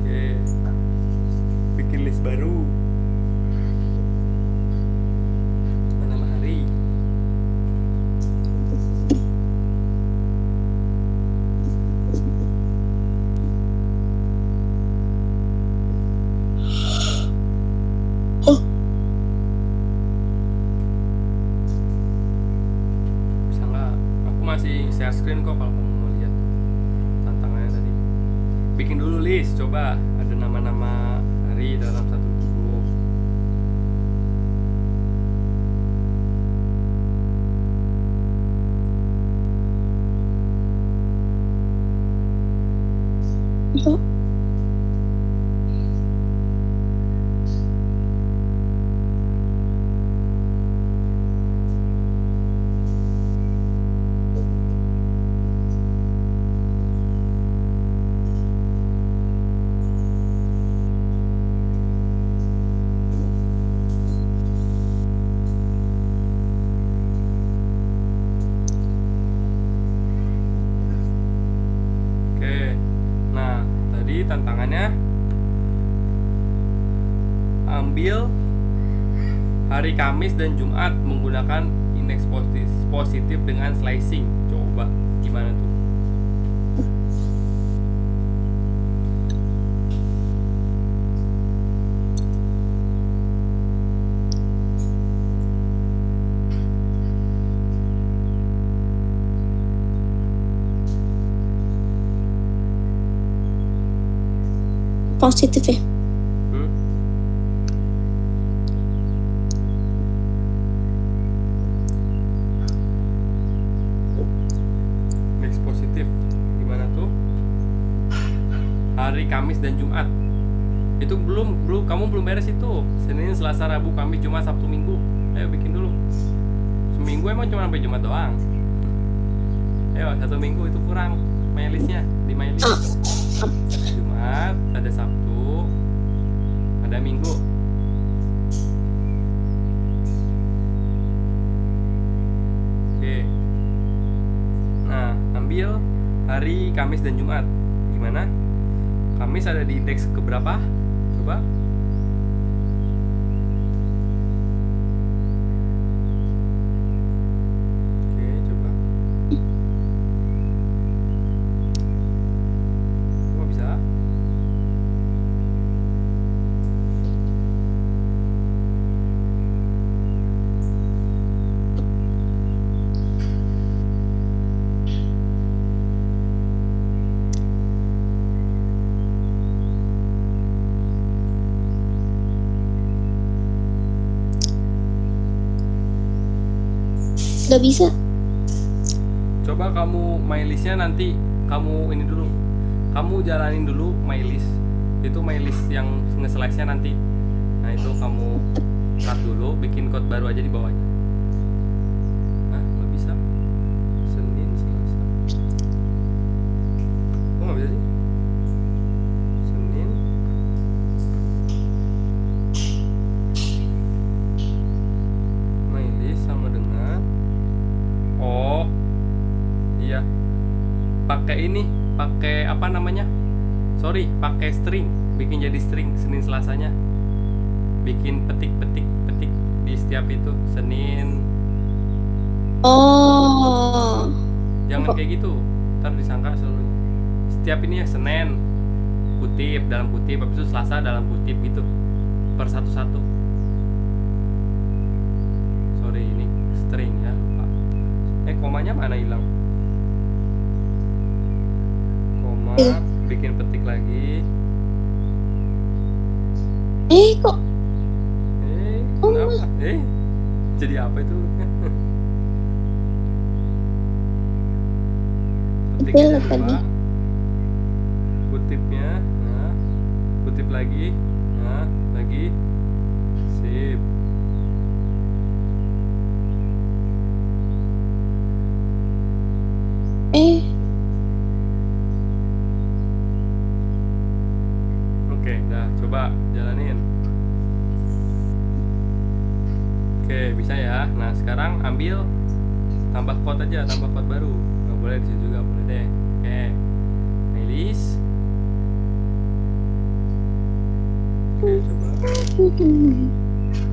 Oke. Bikin list baru. Nama hari. Oh, Bisa nggak? Aku masih share screen kok kalau kamu mau lihat tantangannya tadi. Bikin dulu list, coba ada nama-nama hari dalam satu buku. apa? Oke. Nah, tadi tantangannya ambil hari Kamis dan Jumat menggunakan indeks positif dengan slicing. Coba gimana tuh? Positif ya? Hmm? Indeks positif gimana tuh? Hari Kamis dan Jumat. Itu belum kamu belum beres itu. Senin, Selasa, Rabu, Kamis, Jumat, Sabtu, Minggu. Ayo bikin dulu. Seminggu emang cuma sampai Jumat doang. Ayo, 1 minggu itu kurang. My listnya di my list. Jumat, ada Sabtu, ada Minggu. Oke. Nah, ambil hari Kamis dan Jumat. Gimana? Kamis ada di indeks keberapa? Coba. Oke, coba. Coba bisa? Gak bisa. Coba kamu my listnya nanti kamu ini dulu. Kamu jalanin dulu my list. Itu my list yang nge-slice-nya nanti. Nah, itu kamu cut dulu, bikin code baru aja di bawahnya. Hah, nggak bisa. Senin, Selasa. Kok nggak bisa sih? Senin. My list sama dengan oh iya, pakai ini, pakai apa namanya? Sorry, pakai string, bikin jadi string Senin Selasanya. Bikin petik di setiap itu Senin. Oh. Jangan kayak gitu, ntar disangka selalu. Setiap ini ya Senin kutip dalam kutip, habis itu Selasa dalam kutip gitu, per satu-satu. Sorry, ini string ya, lupa. Komanya mana hilang? Koma, bikin petik lagi. Kok Kenapa? Jadi apa itu? Petiknya Betul, lupa. Kutipnya, nah, kutip lagi, nah, lagi, sip. Oke, dah, coba jalanin. Oke, bisa ya. Nah, sekarang ambil tambah code aja, tambah code baru. Nggak boleh di situ juga, boleh deh. Oke, my list. Oke, coba.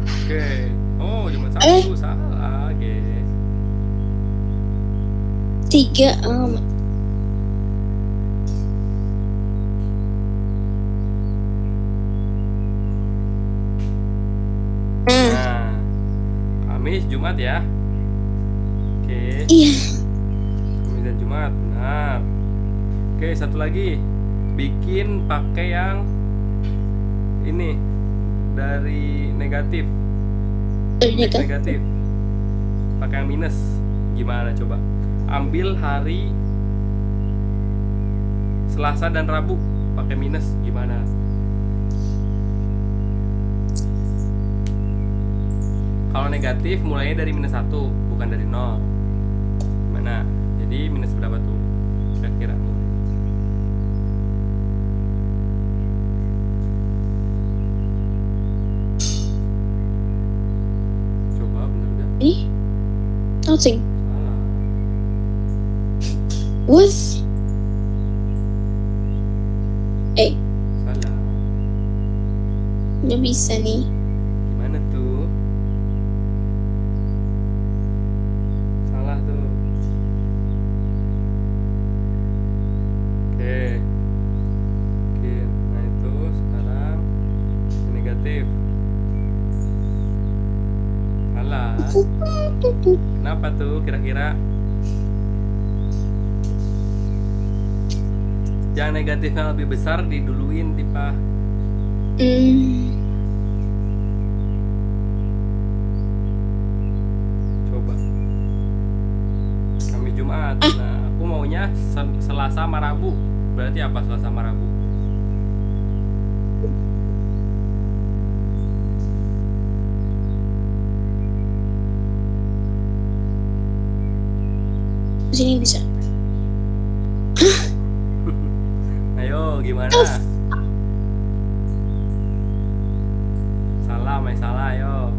Oke, oh cuma satu, salah, guys. 3. Nah, Kamis, Jumat ya. Oke, Iya. Kamis dan Jumat, benar. Oke, satu lagi, bikin pakai yang ini dari negatif. Negatif. Pakai yang minus. Gimana coba? Ambil hari Selasa dan Rabu pakai minus, gimana? Kalau negatif mulainya dari -1, bukan dari 0. Gimana? Jadi minus berapa tuh? Kira-kira mulai. Coba bener gak? Nothing. Salah. What? Salah. Nggak bisa nih. Gimana tuh? Salah tuh. Oke. Nah itu sekarang negatif. Salah. Kenapa tuh kira-kira? Yang negatifnya lebih besar diduluin tipe. Coba. Kamis Jumat. Nah, aku maunya Selasa sama Rabu. Berarti apa Selasa sama Rabu? Sini bisa. Ayo, gimana? Salah, main salah, ayo.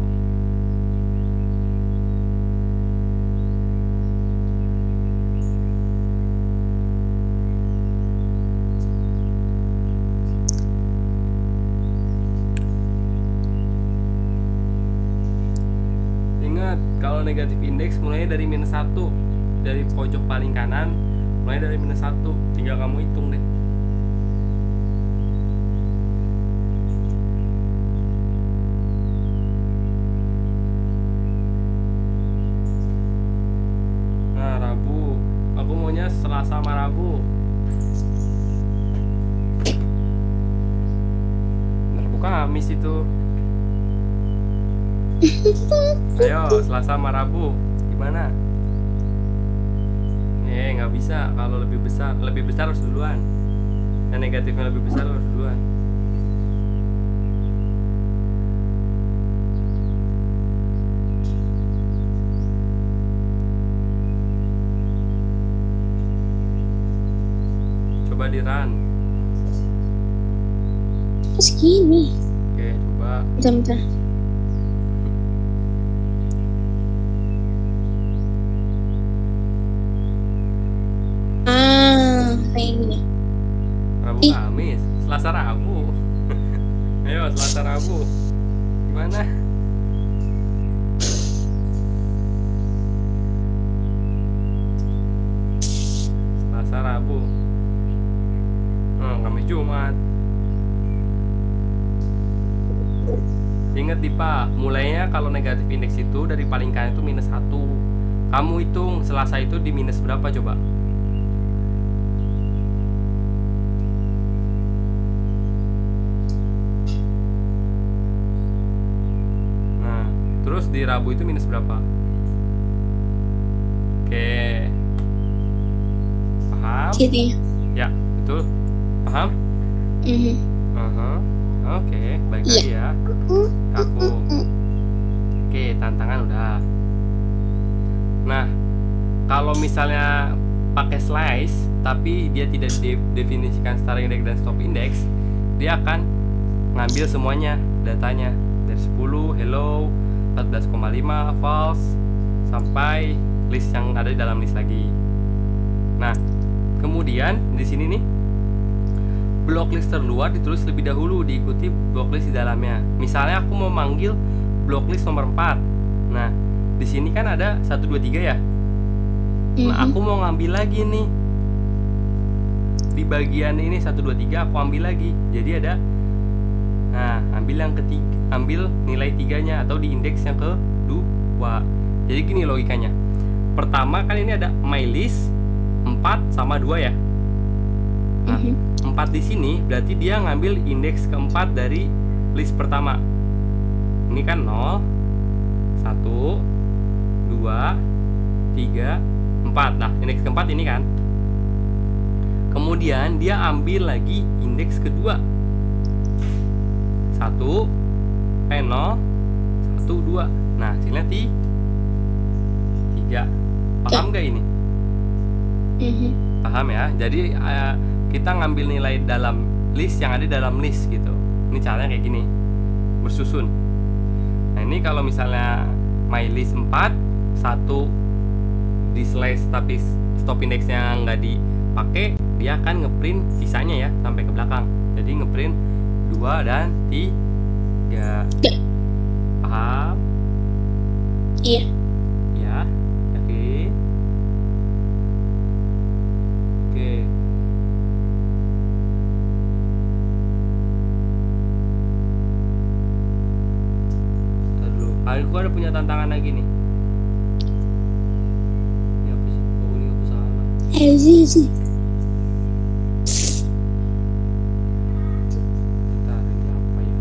Ingat, kalau negatif indeks mulainya dari -1. Dari pojok paling kanan, mulai dari -1. Tinggal kamu hitung deh. Nah, Rabu. Aku maunya Selasa sama Rabu. Rabu Kamis itu. Ayo, Selasa sama Rabu. Gimana? Nggak bisa. Kalau lebih besar harus duluan. Dan negatifnya lebih besar harus duluan. Coba di run. Terus gini. Oke, coba. Bentar. Kayak gini. Rabu Ih. Kamis, Selasa Rabu. Ayo, Selasa Rabu. Gimana? Selasa Rabu. Kamis Jumat. Ingat Dipa, mulainya kalau negatif indeks itu dari paling kanan itu -1. Kamu hitung Selasa itu di minus berapa coba? Nah, terus di Rabu itu minus berapa? Oke. Paham? Gini. Ya, betul. Paham? Oke, baik lagi ya. Aku. Oke, tantangan udah. Nah, kalau misalnya pakai slice tapi dia tidak definisikan starting index dan stop index, dia akan ngambil semuanya datanya dari 10 hello, 14,5 false sampai list yang ada di dalam list lagi. Nah, kemudian di sini nih blok list terluar ditulis lebih dahulu, diikuti blok list di dalamnya. Misalnya aku mau manggil blok list nomor 4. Nah, di sini kan ada 1 2 3 ya. Nah, aku mau ngambil lagi nih. Di bagian ini 1 2 3 aku ambil lagi. Jadi ada ambil yang ketiga, ambil nilai 3-nya atau di indeks yang kedua. Jadi gini logikanya. Pertama kan ini ada my list 4 sama 2 ya. Nah, 4 di sini berarti dia ngambil indeks keempat dari list pertama. Ini kan 0, 1, 2, 3, 4. Nah, indeks keempat ini kan. Kemudian dia ambil lagi indeks kedua. 0, 1, 2. Nah, hasilnya 3. Paham gak ini? Paham ya? Jadi kita ngambil nilai dalam list yang ada dalam list gitu. Ini caranya kayak gini, bersusun. Nah, ini kalau misalnya my list 4, 1 di slice tapi stop indexnya nggak dipakai, dia akan ngeprint sisanya ya sampai ke belakang. Jadi ngeprint 2 dan 3. Paham? Iya. Ya, yakin? Oke. Aku ada punya tantangan lagi nih. Ini apa sih? Oh, ini apa salah? Sih. Bentar, ini apa ya?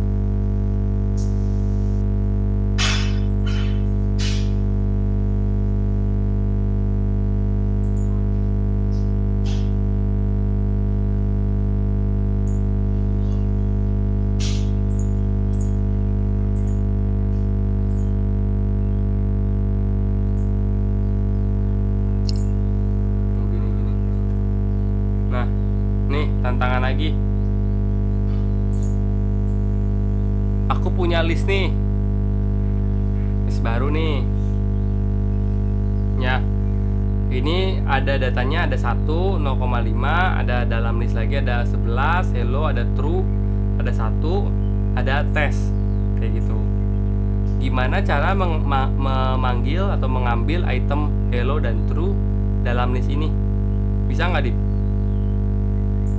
Tantangan lagi. Aku punya list nih. List baru nih. Ya. Ini ada datanya, ada 1, 0,5, ada dalam list lagi ada 11, hello, ada true, ada 1, ada test. Kayak gitu. Gimana cara memanggil atau mengambil item hello dan true dalam list ini? Bisa nggak, Dip?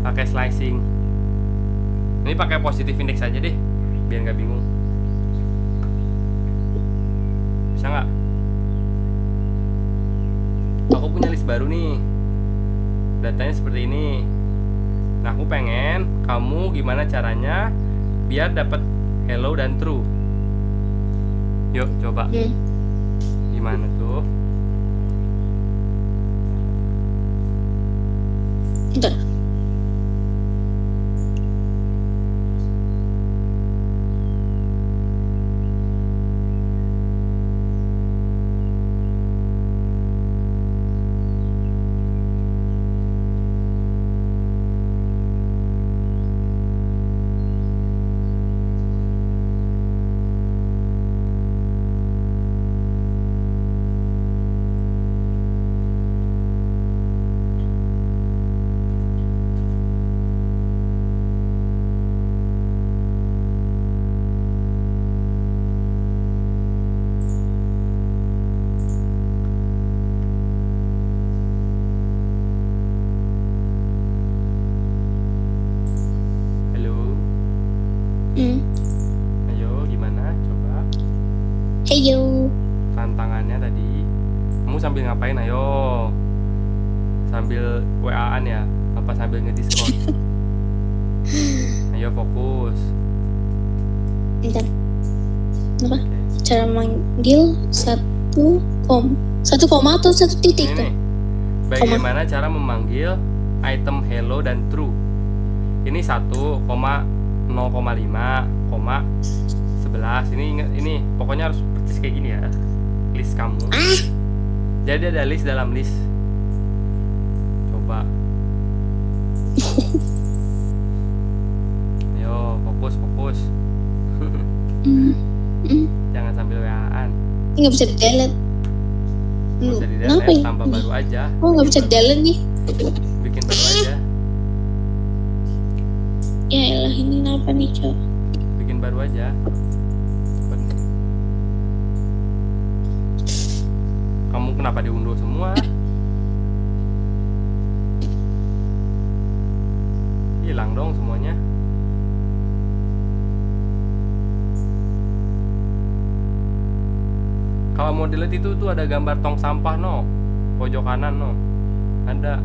Pakai slicing. Ini pakai positive index aja deh, biar nggak bingung. Bisa nggak? Aku punya list baru nih, datanya seperti ini. Nah, aku pengen kamu gimana caranya biar dapat hello dan true. Yuk coba. Gimana tuh? Bentar. Halo. Hmm. Ayo, gimana? Coba Heyo. tantangannya tadi. Kamu sambil ngapain? Ayo. Sambil WA-an ya? Apa sambil nge-Discord? Ayo fokus. Bentar. Apa? Oke. Cara manggil satu koma atau satu titik Ini tuh? nih. Bagaimana cara memanggil item hello dan true? Ini 1,0,5, 11. Ini ingat ini pokoknya harus persis kayak gini ya. List kamu. Jadi ada list dalam list. Coba. Yo, fokus. Hmm. Jangan sambil WA-an. Ini nggak bisa di-delete. Nggak usah Kenapa di-delete, ya? tambah baru aja. Oh, nggak bisa di-delete nih. Bikin baru aja. Ya elah, ini kenapa nih, Cok? Bikin baru aja. Cepet. Kamu kenapa diunduh semua? Hilang dong semuanya. Kalau mau delete itu tuh ada gambar tong sampah no, pojok kanan no, ada.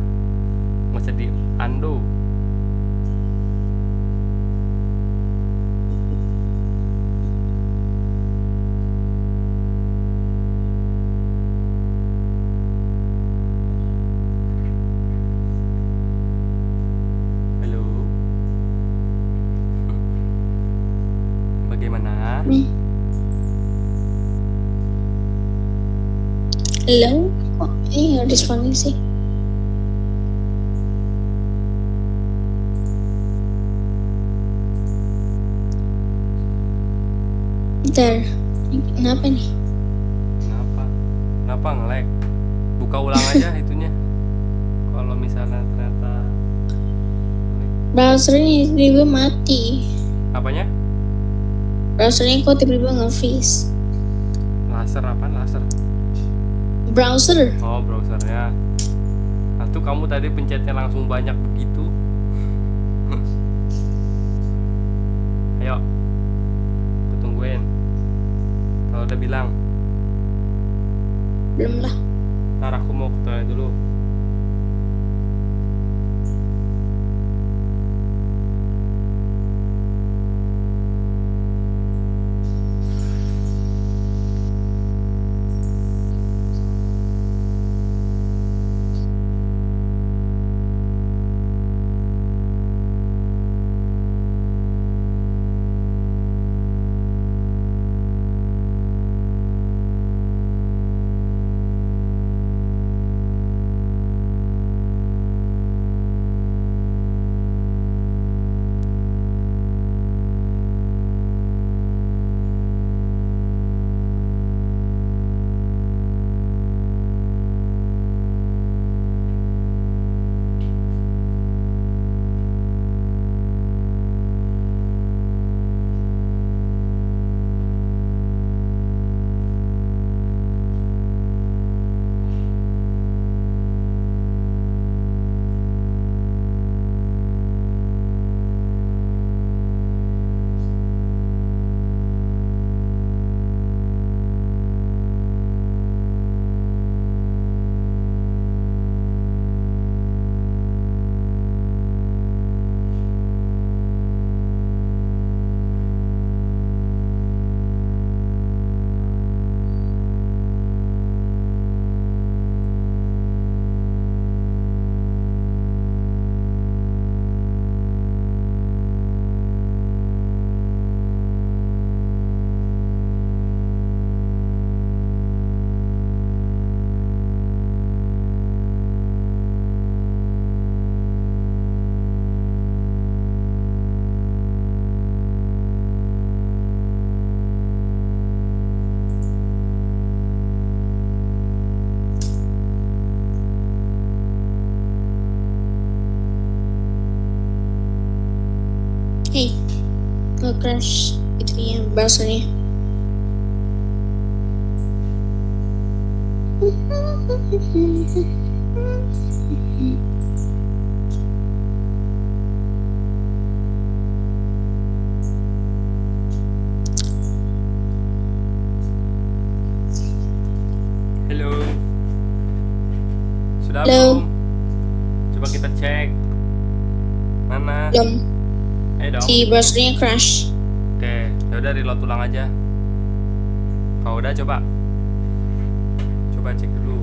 Nggak usah di undo. Halo. Bagaimana? Hello? Kok ini nggak responding sih? Bentar. Kenapa nih? Kenapa nge-lag? Buka ulang aja itunya. Kalau misalnya ternyata Browsernya tiba-tiba mati. apanya? Browsernya kok tiba-tiba nge-freeze. Laser apa? Laser. Browser. Oh, browsernya. Nah, tuh kamu tadi pencetnya langsung banyak begitu. Ayo. Aku tungguin. Kalau udah bilang, Belum lah. ntar aku mau ke toilet dulu. crash itu ya browsernya. Halo. Sudah Halo. belum? Coba kita cek. Mana? Belum, Ayo dong. si browsernya crash. Oke, ya udah reload ulang aja. Kalau udah coba cek dulu.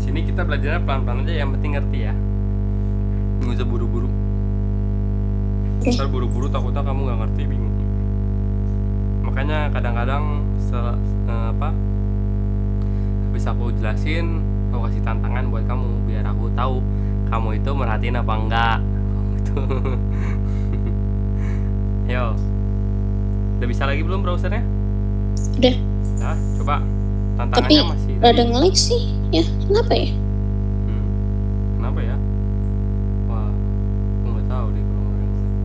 Sini kita belajarnya pelan-pelan aja, yang penting ngerti ya. Nggak usah buru-buru. Oke. Ntar buru-buru takutnya kamu nggak ngerti, bingung. Makanya kadang-kadang habis aku jelasin, aku kasih tantangan buat kamu biar aku tahu kamu itu merhatiin apa enggak. Gitu. Yo, udah bisa lagi belum browsernya? Udah, Nah, coba tapi tantangannya masih rada nge-lag sih. Ya, kenapa ya? Kenapa ya? Wah, aku nggak tahu deh kalau ada yang nge-lag.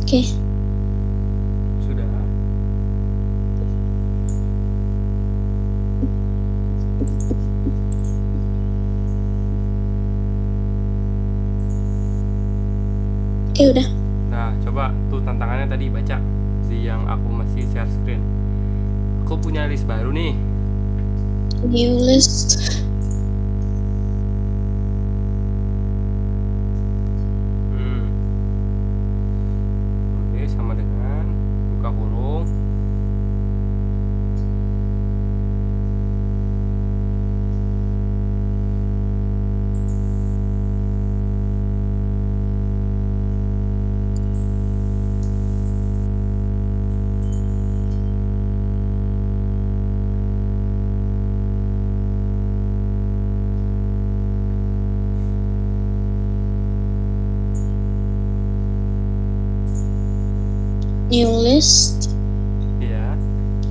Oke. Sudah. Oke, udah. Nah, coba tuh tantangannya tadi baca di yang aku masih share screen. Aku punya list baru nih. New list. Oke, sama dengan buka kurung. New list Iya,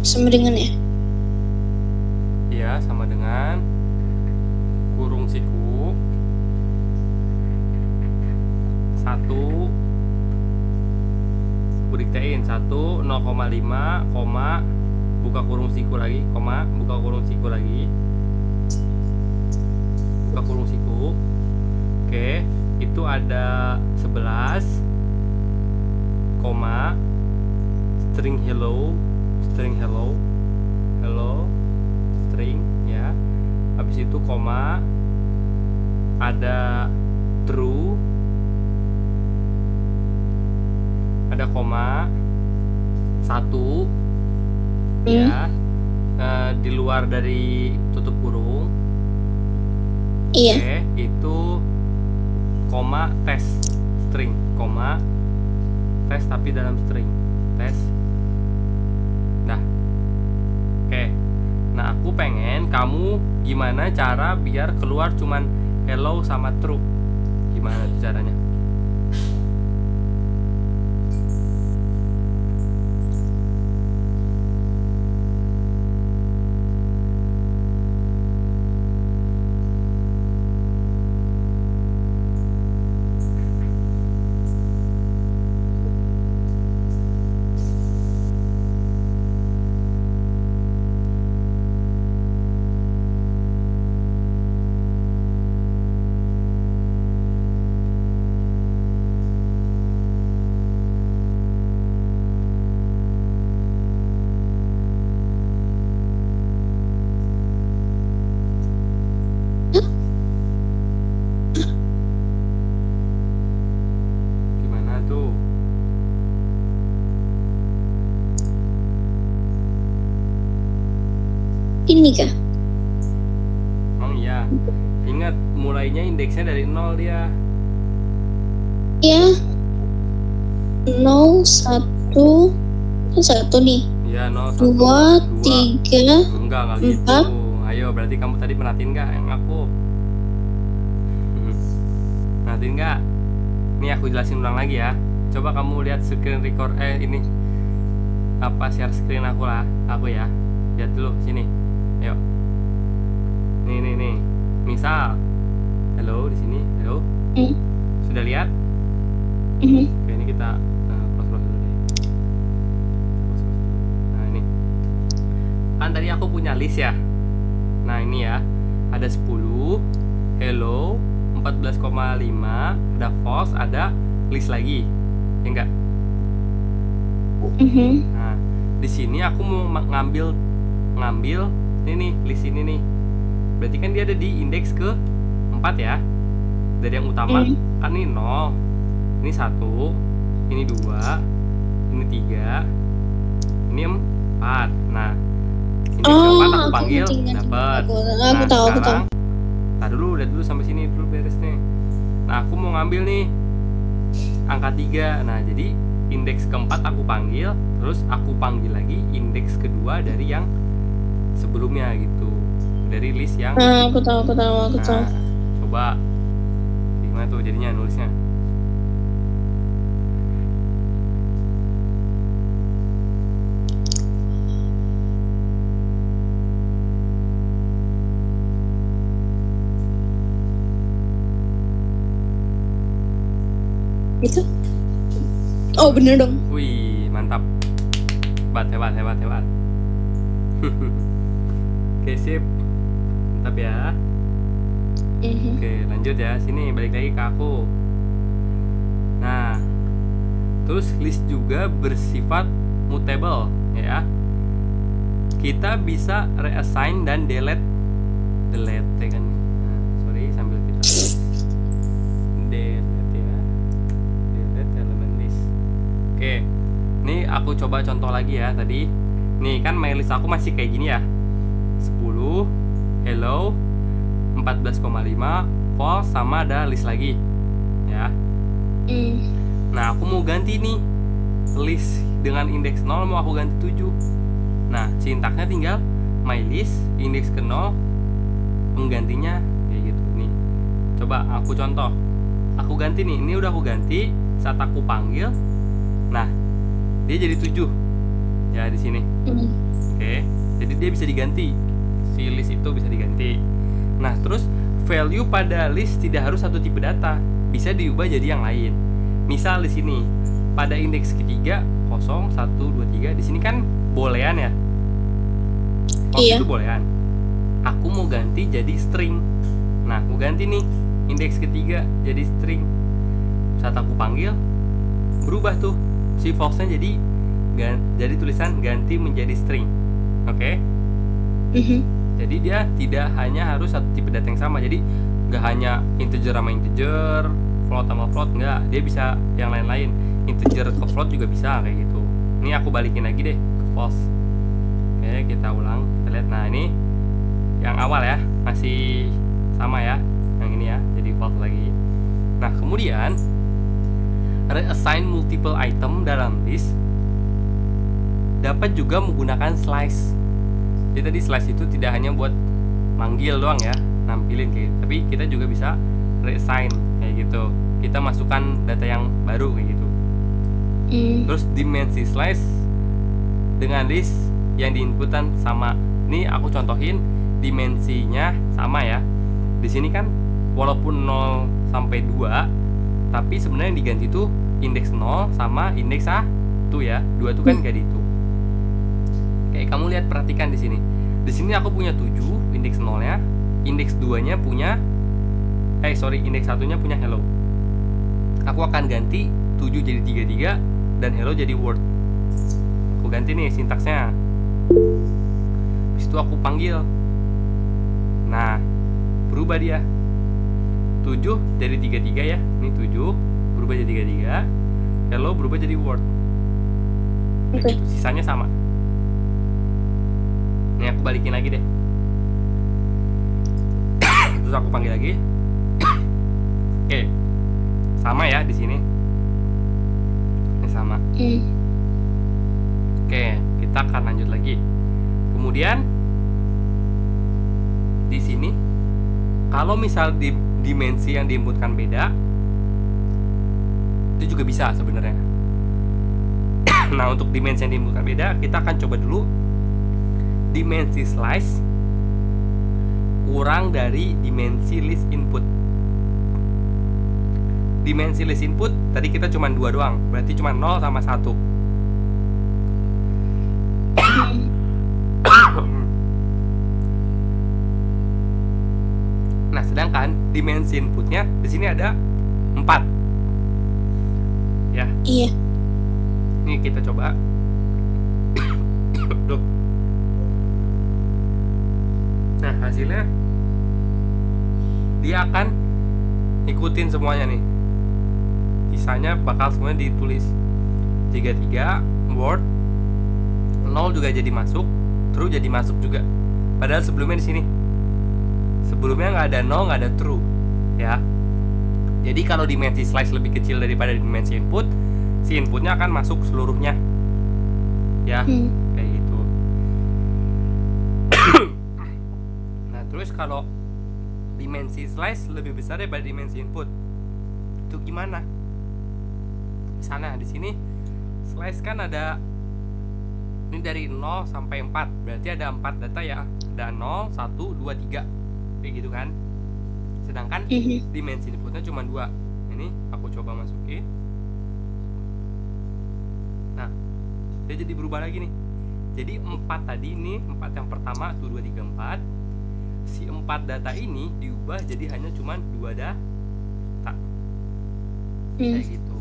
sama dengan ya. iya sama dengan kurung siku 1. Aku diktein 1 0,5 koma buka kurung siku lagi, koma buka kurung siku lagi, buka kurung siku. Oke, itu ada 11 koma string hello string ya. Habis itu koma ada true, ada koma 1 ya, di luar dari tutup kurung. Iya. Oke, itu koma tes string, koma tes tapi dalam string tes. Nah, oke. Nah, aku pengen kamu gimana cara biar keluar cuman hello sama true. Gimana tuh caranya? Gimana tuh? Ini kah? Emang iya. Ingat mulainya indeksnya dari 0 dia. Ya. 0, 1, kan 1 nih. Iya, 0 1 2, 2. 3. Enggak gitu. 4. Ayo, berarti kamu tadi perhatiin nggak yang aku? Perhatiin nggak? Nih aku jelasin ulang lagi ya. Coba kamu lihat screen record ini apa share screen aku ya. Lihat dulu sini. Ayo. Nih. Misal. Halo di sini. Halo. Sudah lihat? Oke, ini kita close dulu deh. Close dulu. Nah, ini. Kan tadi aku punya list ya. Nah, ini ya. Ada 10, hello, 14,5, ada false, ada list lagi. Ya enggak? Nah, di sini aku mau ngambil ini nih, list ini nih. Berarti kan dia ada di indeks ke 4 ya. Dari yang utama kan ini 0, ini 1, ini 2, ini 3, ini 4. Nah, indeks ke 4 aku panggil dapat. Aku tahu. Tar dulu, lihat dulu sampai sini dulu beres nih. Nah, aku mau ngambil nih angka 3. Nah, jadi indeks keempat aku panggil, terus aku panggil lagi indeks kedua dari yang sebelumnya gitu. Dari list yang Aku tahu. Coba gimana tuh jadinya nulisnya? Itu. Oh, bener dong. Wih, mantap. Hebat. Oke, sip. Mantap ya. Oke, lanjut ya. Sini balik lagi ke aku. Nah, terus list juga bersifat mutable ya. Kita bisa reassign dan delete ya kan. Nah, sorry sambil kita delete ya. Delete element list. Oke. Nih aku coba contoh lagi ya tadi. Nih kan my list aku masih kayak gini ya. 10, hello, 14,5, false, sama ada list lagi ya. Nah, aku mau ganti nih list dengan indeks 0, mau aku ganti 7. Nah, sintaksnya tinggal my list indeks ke 0, penggantinya kayak gitu nih. Coba aku contoh. Aku ganti nih. Ini udah aku ganti saat aku panggil. Nah, dia jadi 7 ya di sini. Oke. Jadi dia bisa diganti. Si list itu bisa diganti. Nah, terus value pada list tidak harus satu tipe data, bisa diubah jadi yang lain. Misal di sini pada indeks ketiga 0, 1, 2, 3, di sini kan boolean ya. Iya. Itu boolean. Aku mau ganti jadi string. Nah, aku ganti nih indeks ketiga jadi string. Saat aku panggil berubah tuh si false-nya jadi tulisan ganti menjadi string. Oke. Jadi dia tidak hanya harus satu tipe data yang sama. Jadi nggak hanya integer sama integer, float sama float, nggak. Dia bisa yang lain-lain. Integer ke float juga bisa kayak gitu. Ini aku balikin lagi deh ke false. Oke, kita ulang. Kita lihat. Nah, ini yang awal ya, masih sama ya. Yang ini ya, jadi false lagi. Nah, kemudian reassign multiple item dalam list dapat juga menggunakan slice. Jadi tadi slice itu tidak hanya buat manggil doang ya, nampilin kayak gitu, tapi kita juga bisa reassign kayak gitu. Kita masukkan data yang baru kayak gitu. Terus dimensi slice dengan list yang diinputan sama. Ini aku contohin dimensinya sama ya. Di sini kan walaupun 0 sampai 2, tapi sebenarnya yang diganti itu indeks 0 sama indeks 1 ya. 2 itu kan gak dihitung. Kayak kamu lihat, perhatikan di sini. Di sini aku punya 7 indeks 0-nya, indeks 2-nya punya indeks 1-nya punya hello. Aku akan ganti 7 jadi 33 dan hello jadi word. Aku ganti nih sintaksnya. Habis itu aku panggil. Nah, berubah dia. 7 jadi 33 ya. Ini 7 berubah jadi 33. Hello berubah jadi word. Oke. Sisanya sama. Ini aku balikin lagi deh. Terus aku panggil lagi. Oke. Sama ya di sini. Ini sama. Oke, kita akan lanjut lagi. Kemudian di sini kalau misal di dimensi yang diinputkan beda, Itu juga bisa sebenarnya. Nah, untuk dimensi yang diinputkan beda, kita akan coba dulu dimensi slice kurang dari dimensi list input. Dimensi list input tadi kita cuma 2 doang, berarti cuma 0 sama 1. Nah, sedangkan dimensi inputnya di sini ada 4. Ya. Iya. Ini kita coba. Duh. Nah, hasilnya dia akan ikutin semuanya nih. Sisanya bakal semuanya ditulis 33 word, 0 juga jadi masuk, true jadi masuk juga. Padahal sebelumnya di sini sebelumnya nggak ada 0, nggak ada true, ya. Jadi kalau dimensi slice lebih kecil daripada dimensi input, si inputnya akan masuk seluruhnya, ya, kayak gitu. Nah, terus kalau dimensi slice lebih besar daripada dimensi input, itu gimana? Misalnya di sini slice kan ada ini dari 0 sampai 4, berarti ada 4 data ya, ada 0, 1, 2, 3, kayak gitu kan. Sedangkan dimensi inputnya cuma 2. Ini aku coba masukin. Nah, dia jadi berubah lagi nih. Jadi 4 tadi ini, 4 yang pertama 1, 2, 3, 4. Si 4 data ini diubah jadi hanya cuma 2 data. Kayak gitu.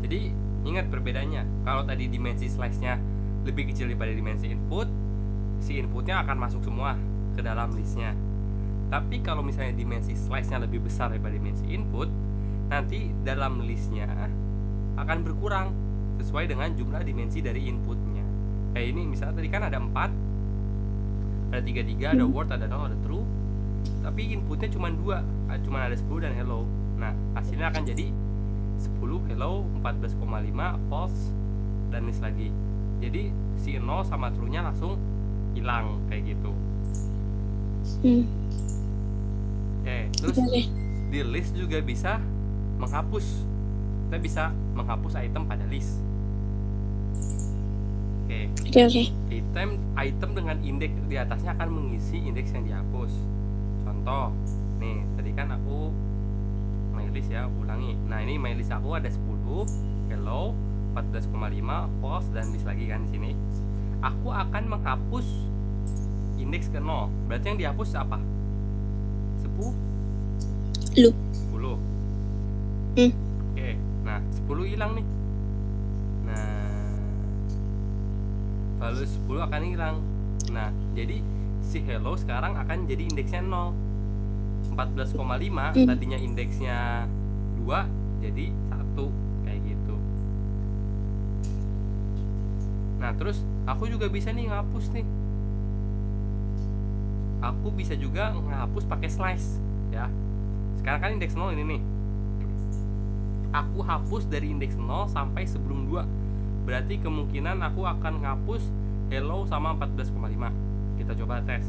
Jadi ingat perbedaannya. Kalau tadi dimensi slice-nya lebih kecil daripada dimensi input, si inputnya akan masuk semua ke dalam listnya. Tapi kalau misalnya dimensi slice-nya lebih besar daripada dimensi input, nanti dalam listnya akan berkurang sesuai dengan jumlah dimensi dari inputnya. Kayak ini misalnya tadi kan ada 4, ada 33, ada word, ada 0, ada true. Tapi inputnya cuma 2, cuma ada 10 dan hello. Nah, hasilnya akan jadi 10 hello, 14,5 false, dan list lagi. Jadi si 0 sama true-nya langsung hilang kayak gitu. Oke, terus di list juga bisa menghapus. Kita bisa menghapus item pada list. Oke. Item dengan indeks di atasnya akan mengisi indeks yang dihapus. Contoh, nih tadi kan aku my list ya, ulangi. Nah, ini my list aku ada 10, hello, 14,5, false, dan list lagi kan di sini. Aku akan menghapus indeks ke 0. Berarti yang dihapus apa? 10. Oke, nah 10 hilang nih. Nah, value 10 akan hilang. Nah, jadi si hello sekarang akan jadi indeksnya 0. 14,5 tadinya indeksnya 2 jadi 1, kayak gitu. Nah, terus aku juga bisa nih ngapus nih. Aku bisa juga ngapus pakai slice, ya. Sekarang kan indeks 0 ini nih. Aku hapus dari indeks 0 sampai sebelum 2. Berarti kemungkinan aku akan ngapus hello sama 14,5. Kita coba tes.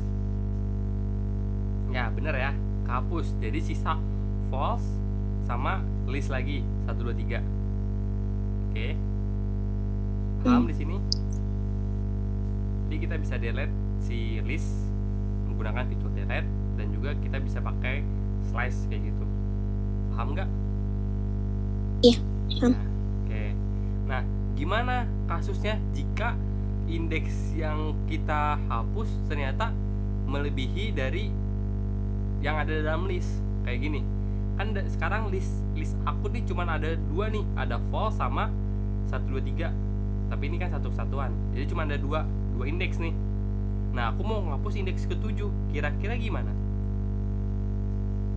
Ya, bener ya. Kehapus. Jadi sisa false sama list lagi 1, 2, 3. Oke. Paham di sini? Jadi kita bisa delete si list menggunakan fitur delete, dan juga kita bisa pakai slice kayak gitu. Paham nggak? Iya, paham. Oke. Nah, gimana kasusnya jika indeks yang kita hapus ternyata melebihi dari yang ada dalam list? Kayak gini. Kan sekarang list aku nih cuman ada 2 nih, ada false sama 1, 2, 3. Tapi ini kan satu kesatuan. Jadi cuma ada 2 indeks nih. Nah, aku mau ngapus indeks ke-7. Kira-kira gimana?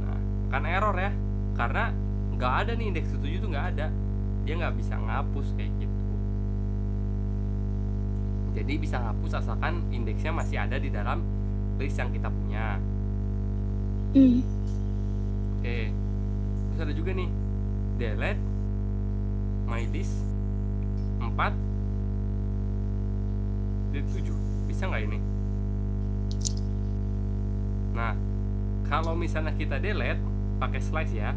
Nah, kan error ya. Karena nggak ada nih indeks ke-7 tuh, nggak ada. Dia nggak bisa ngapus kayak gitu. Jadi bisa ngapus asalkan indeksnya masih ada di dalam list yang kita punya. Oke. Terus ada juga nih delete my list 4 dari 7. Bisa nggak ini? Nah, kalau misalnya kita delete pakai slice ya,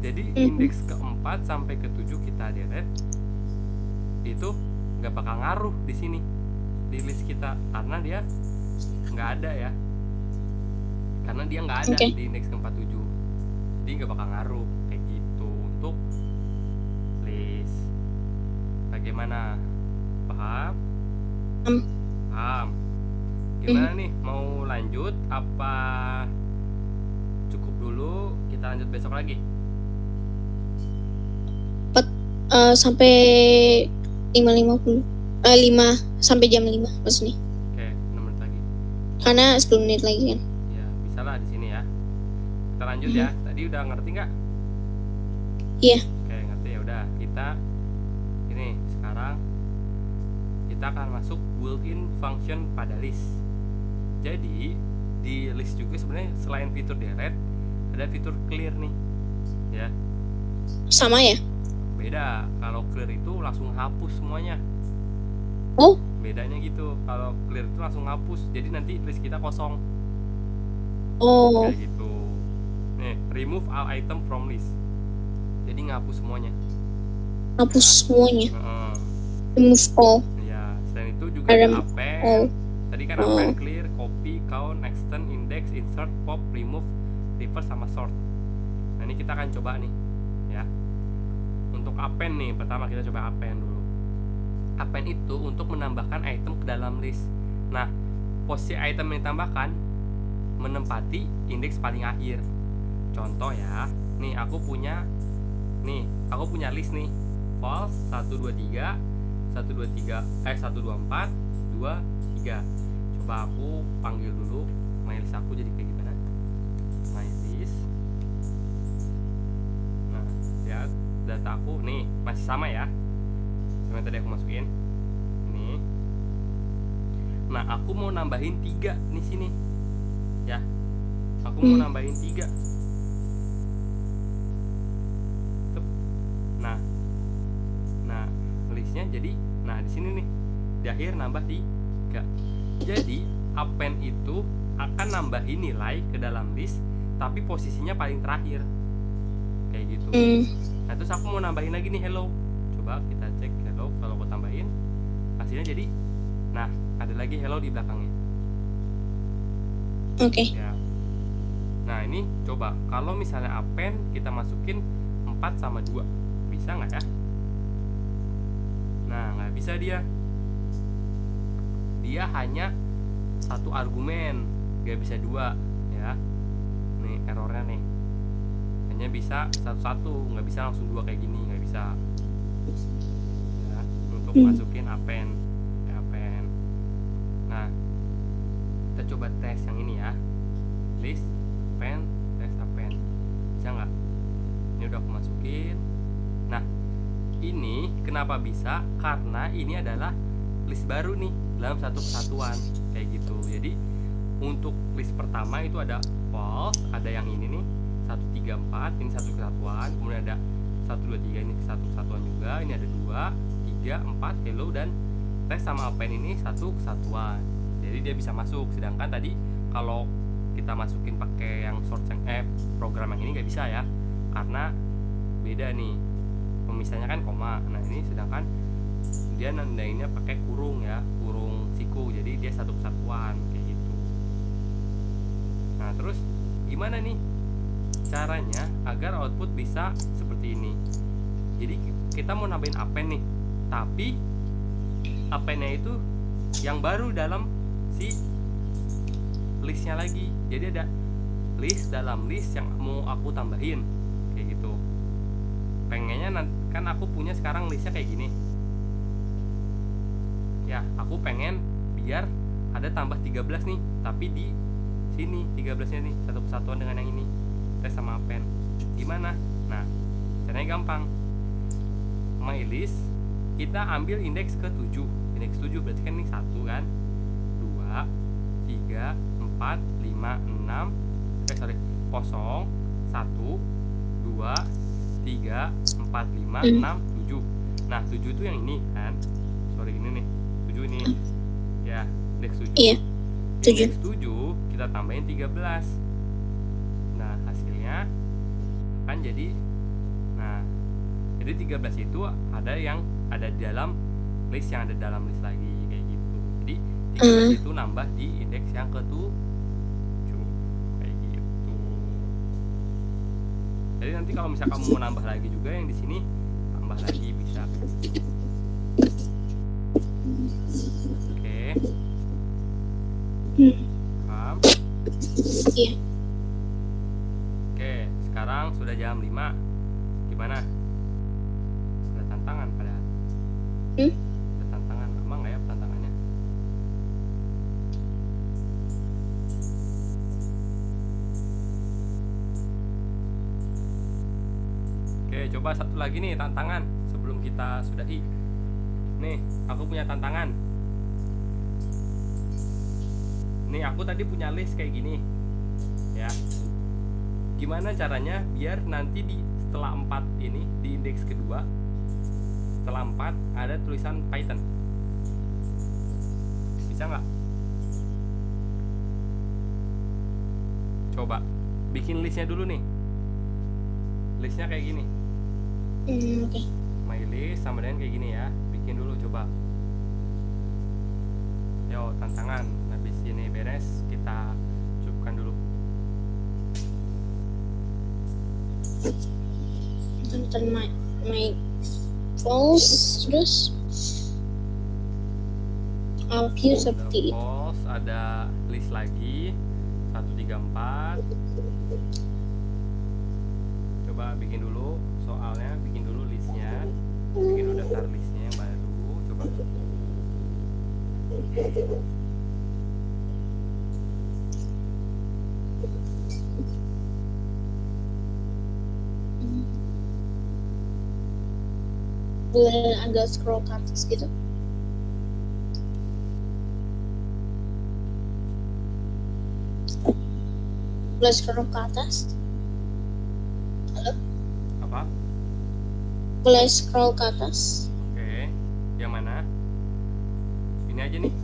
Jadi indeks keempat sampai ke-7 kita deret itu nggak bakal ngaruh di sini di list kita karena dia nggak ada ya, karena dia nggak ada Oke. di indeks ke-4 7, jadi nggak bakal ngaruh kayak gitu untuk list. Bagaimana, paham? Paham. Gimana nih, mau lanjut apa cukup dulu, kita lanjut besok lagi? Sampai 5.50. 5 sampai jam 5 maksudnya. Oke, 6 menit lagi Karena 10 menit lagi kan. ya, bisa lah di sini ya. Kita lanjut ya. Tadi udah ngerti nggak? Iya. Oke, ngerti ya. Udah, kita ini sekarang kita akan masuk built-in function pada list. Jadi di list juga sebenarnya selain fitur deret ada fitur clear nih ya. Sama ya? Beda, kalau clear itu langsung hapus semuanya. Oh, Bedanya gitu, kalau clear itu langsung hapus, jadi nanti list kita kosong oh, kayak gitu. Nih, remove all item from list, jadi ngapus semuanya. hapus semuanya. Heeh. Remove all. Ya, selain itu juga Ada ada append. all. Tadi kan append, clear, copy, count, extend, index, insert, pop, remove, reverse, sama sort. Nah, ini kita akan coba nih ya. Untuk append nih, pertama kita coba append dulu. Append itu untuk menambahkan item ke dalam list. Nah, posisi item yang ditambahkan menempati indeks paling akhir. Contoh ya, nih aku punya list nih, false 123 124 23. Coba aku panggil dulu my list aku jadi kayak gimana. My list. Nah, lihat data aku nih masih sama ya, sama yang tadi aku masukin ini. Nah, aku mau nambahin 3 nih sini ya, aku mau nambahin 3. Nah listnya jadi, nah di sini nih di akhir nambah 3. Jadi append itu akan nambahin nilai ke dalam list tapi posisinya paling terakhir kayak gitu. Nah, terus aku mau nambahin lagi nih hello. Coba kita cek hello, kalau aku tambahin hasilnya jadi, nah ada lagi hello di belakangnya. Oke. Ya. Nah, ini coba kalau misalnya append kita masukin 4 sama 2, bisa nggak ya? Nah, nggak bisa dia hanya satu argumen, nggak bisa 2 ya. Nih errornya nih, hanya bisa satu-satu, nggak bisa langsung 2 kayak gini, nggak bisa ya, untuk masukin append. Nah, kita coba tes yang ini ya, list append, tes append, bisa nggak? Ini udah aku masukin. Nah, ini kenapa bisa? Karena ini adalah list baru nih dalam satu kesatuan kayak gitu. Jadi untuk list pertama itu ada false, ada yang ini nih 134, ini satu kesatuan, kemudian ada 123, ini satu kesatuan juga, ini ada 2 3 4 hello, dan tes sama append ini satu kesatuan. Jadi dia bisa masuk. Sedangkan tadi kalau kita masukin pakai yang short program yang ini nggak bisa ya, karena beda nih pemisahnya kan koma. Nah, ini sedangkan dia nandainnya pakai kurung ya, kurung siku, jadi dia satu kesatuan kayak gitu. Nah, terus gimana nih caranya agar output bisa seperti ini? Jadi kita mau nambahin append nih, tapi appendnya itu yang baru dalam si listnya lagi. Jadi ada list dalam list yang mau aku tambahin kayak gitu. Pengennya kan aku punya sekarang listnya kayak gini ya, aku pengen biar ada tambah 13 nih, tapi di sini 13 nya nih satu kesatuan dengan yang ini, tes sama append. Gimana? Nah, caranya gampang. My list kita ambil indeks ke 7. Indeks 7 berarti kan ini 1 kan, 2 3 4 5 6 0 1 2 3 4 5 6 7. Nah, 7 itu yang ini kan, ini nih 7 ini ya, indeks 7. Iya, 7. Indeks 7 kita tambahin 13. Nah, hasilnya akan jadi Nah, jadi 13 itu ada yang ada di dalam list yang ada dalam list lagi kayak gitu. Jadi 13 itu nambah di indeks yang ke-7 kayak gitu. Jadi nanti kalau misalnya kamu mau nambah lagi juga yang di sini, tambah lagi bisa. Oke. Paham? Iya. Oke, sekarang sudah jam 5. Gimana? Ada tantangan padahal. Ada tantangan. Emang nggak ya tantangannya? Oke, coba satu lagi nih tantangan sebelum kita sudahi. Nih, aku punya tantangan. Nih, aku tadi punya list kayak gini. Ya. Gimana caranya biar nanti setelah 4 ini di indeks kedua, setelah 4 ada tulisan Python. Bisa nggak? Coba bikin listnya dulu nih. Listnya kayak gini. Oke. My list sama dengan kayak gini ya. Bikin dulu coba. Yo, tantangan. Habis ini beres, kita cukupkan dulu. Nonton my false terus view Ada seperti itu. post, ada list lagi 1, 3, 4. Coba bikin dulu soalnya, bikin dulu listnya, bikin dulu daftar listnya yang baru. Coba. Boleh agak scroll ke atas gitu. Boleh scroll ke atas. Halo? Apa? Boleh scroll ke atas. Oke. Yang mana? Ini aja nih.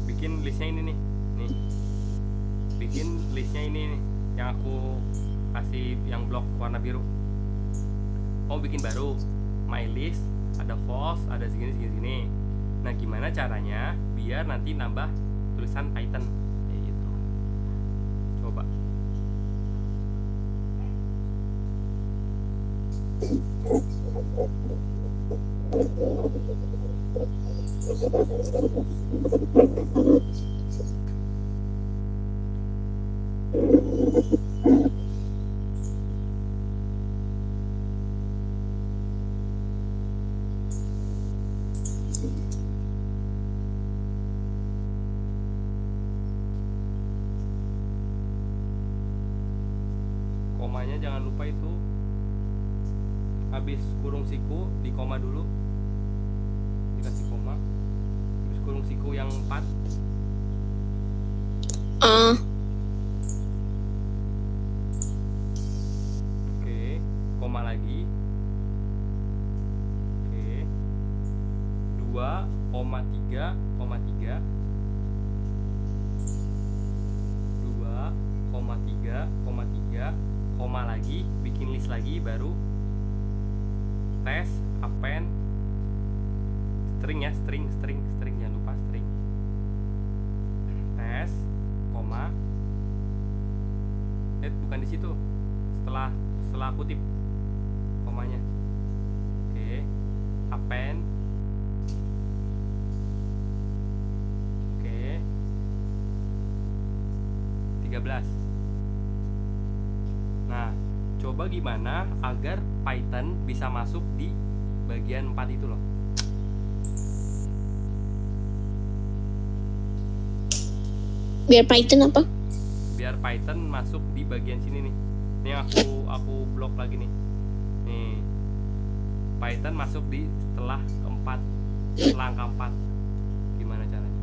Bikin listnya ini nih. Nih. Bikin listnya ini nih. Yang aku kasih yang blok warna biru. Oh, bikin baru. My list, ada false, ada segini. Nah, gimana caranya biar nanti nambah tulisan Python kayak gitu. Coba. Komanya jangan lupa itu. Habis kurung siku di koma dulu. Dikasih koma. Habis kurung siku yang 4. Oke, koma lagi. Oke. 2,3,3 2,3,3 koma lagi, bikin list lagi baru tes append string ya, string jangan lupa string, tes koma bukan di situ, setelah kutip komanya. Oke, append. Oke, 13. Nah, coba gimana agar Python bisa masuk di bagian 4 itu loh. Biar Python apa? Biar Python masuk di bagian sini nih. Ini aku blok lagi nih. Nih. Python masuk di setelah keempat, setelah angka 4. Gimana caranya?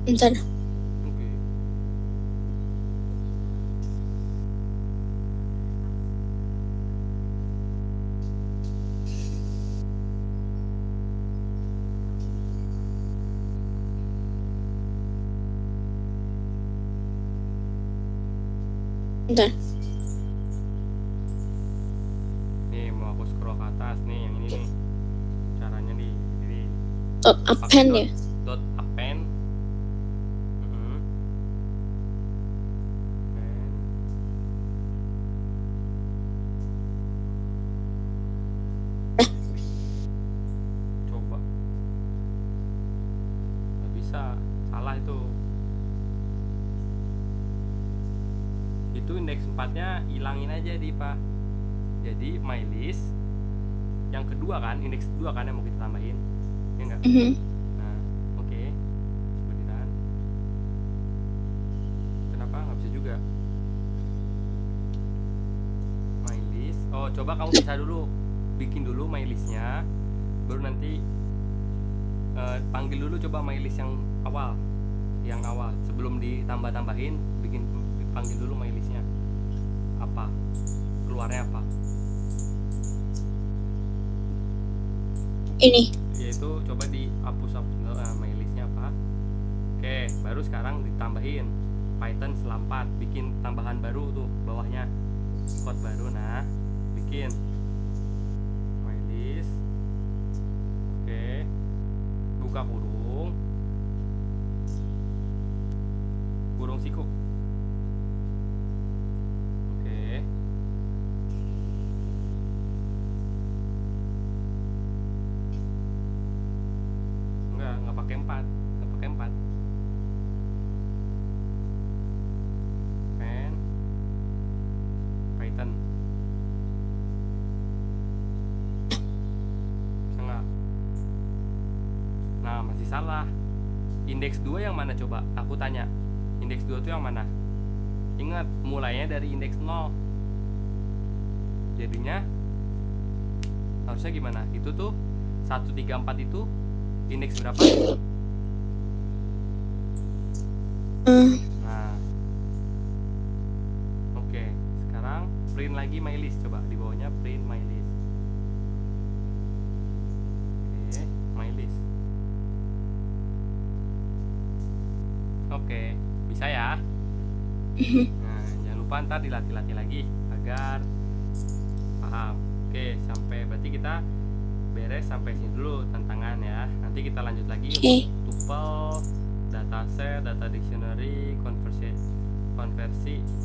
Bentar. Oke. Bentar. Nih mau aku scroll ke atas nih, yang ini nih caranya nih. Jadi Dot pakai append ya. dot append. Mm-mm. Append. Coba nggak bisa, salah itu indeks 4-nya hilangin aja di Pak. Jadi my list yang kedua kan, indeks kedua kan yang mau kita tambahin, ya enggak? Nah, oke. Kemudian kenapa nggak bisa juga my list? Oh, coba kamu bisa dulu bikin dulu my listnya, baru nanti panggil dulu coba my list yang awal sebelum ditambah-tambahin, panggil dulu my listnya apa, keluarnya apa. Ini. Yaitu coba dihapus my listnya apa. Oke, baru sekarang ditambahin Python selampat, bikin tambahan baru tuh bawahnya, code baru. Nah, bikin my list. Oke, buka kurung siku. Oke, nggak pakai 4, pen Python enggak. Nah, masih salah. Indeks 2 yang mana coba? Aku tanya. Indeks 2 itu yang mana? Ingat, mulainya dari indeks 0. Jadinya harusnya gimana? Itu tuh 1, 3, 4 itu indeks berapa? Nah, oke. Sekarang print lagi my list. Coba di bawahnya print my list. Oke, my list. Oke, bisa ya. Nah, jangan lupa ntar dilatih-latih lagi agar paham. Oke, sampai berarti kita beres sampai sini dulu tantangan ya. Nanti kita lanjut lagi untuk tuple, dataset, data dictionary, konversi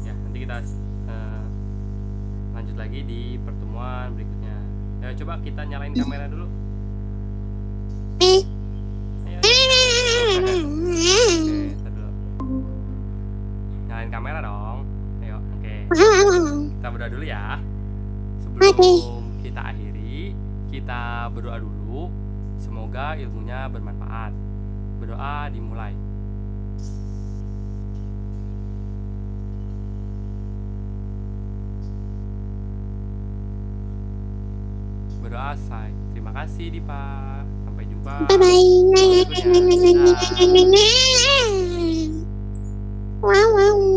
ya. Nanti kita lanjut lagi di pertemuan berikutnya. Ya, coba kita nyalain kamera dulu. Ayo. Oke, ntar dulu. Nyalain kamera dong. Ayo, oke. Kita berdoa dulu ya. Sebelum kita akhiri, kita berdoa dulu. Semoga ilmunya bermanfaat. Berdoa dimulai. Berdoa selesai. Terima kasih Dipa. Sampai jumpa. Bye bye. Wow wow.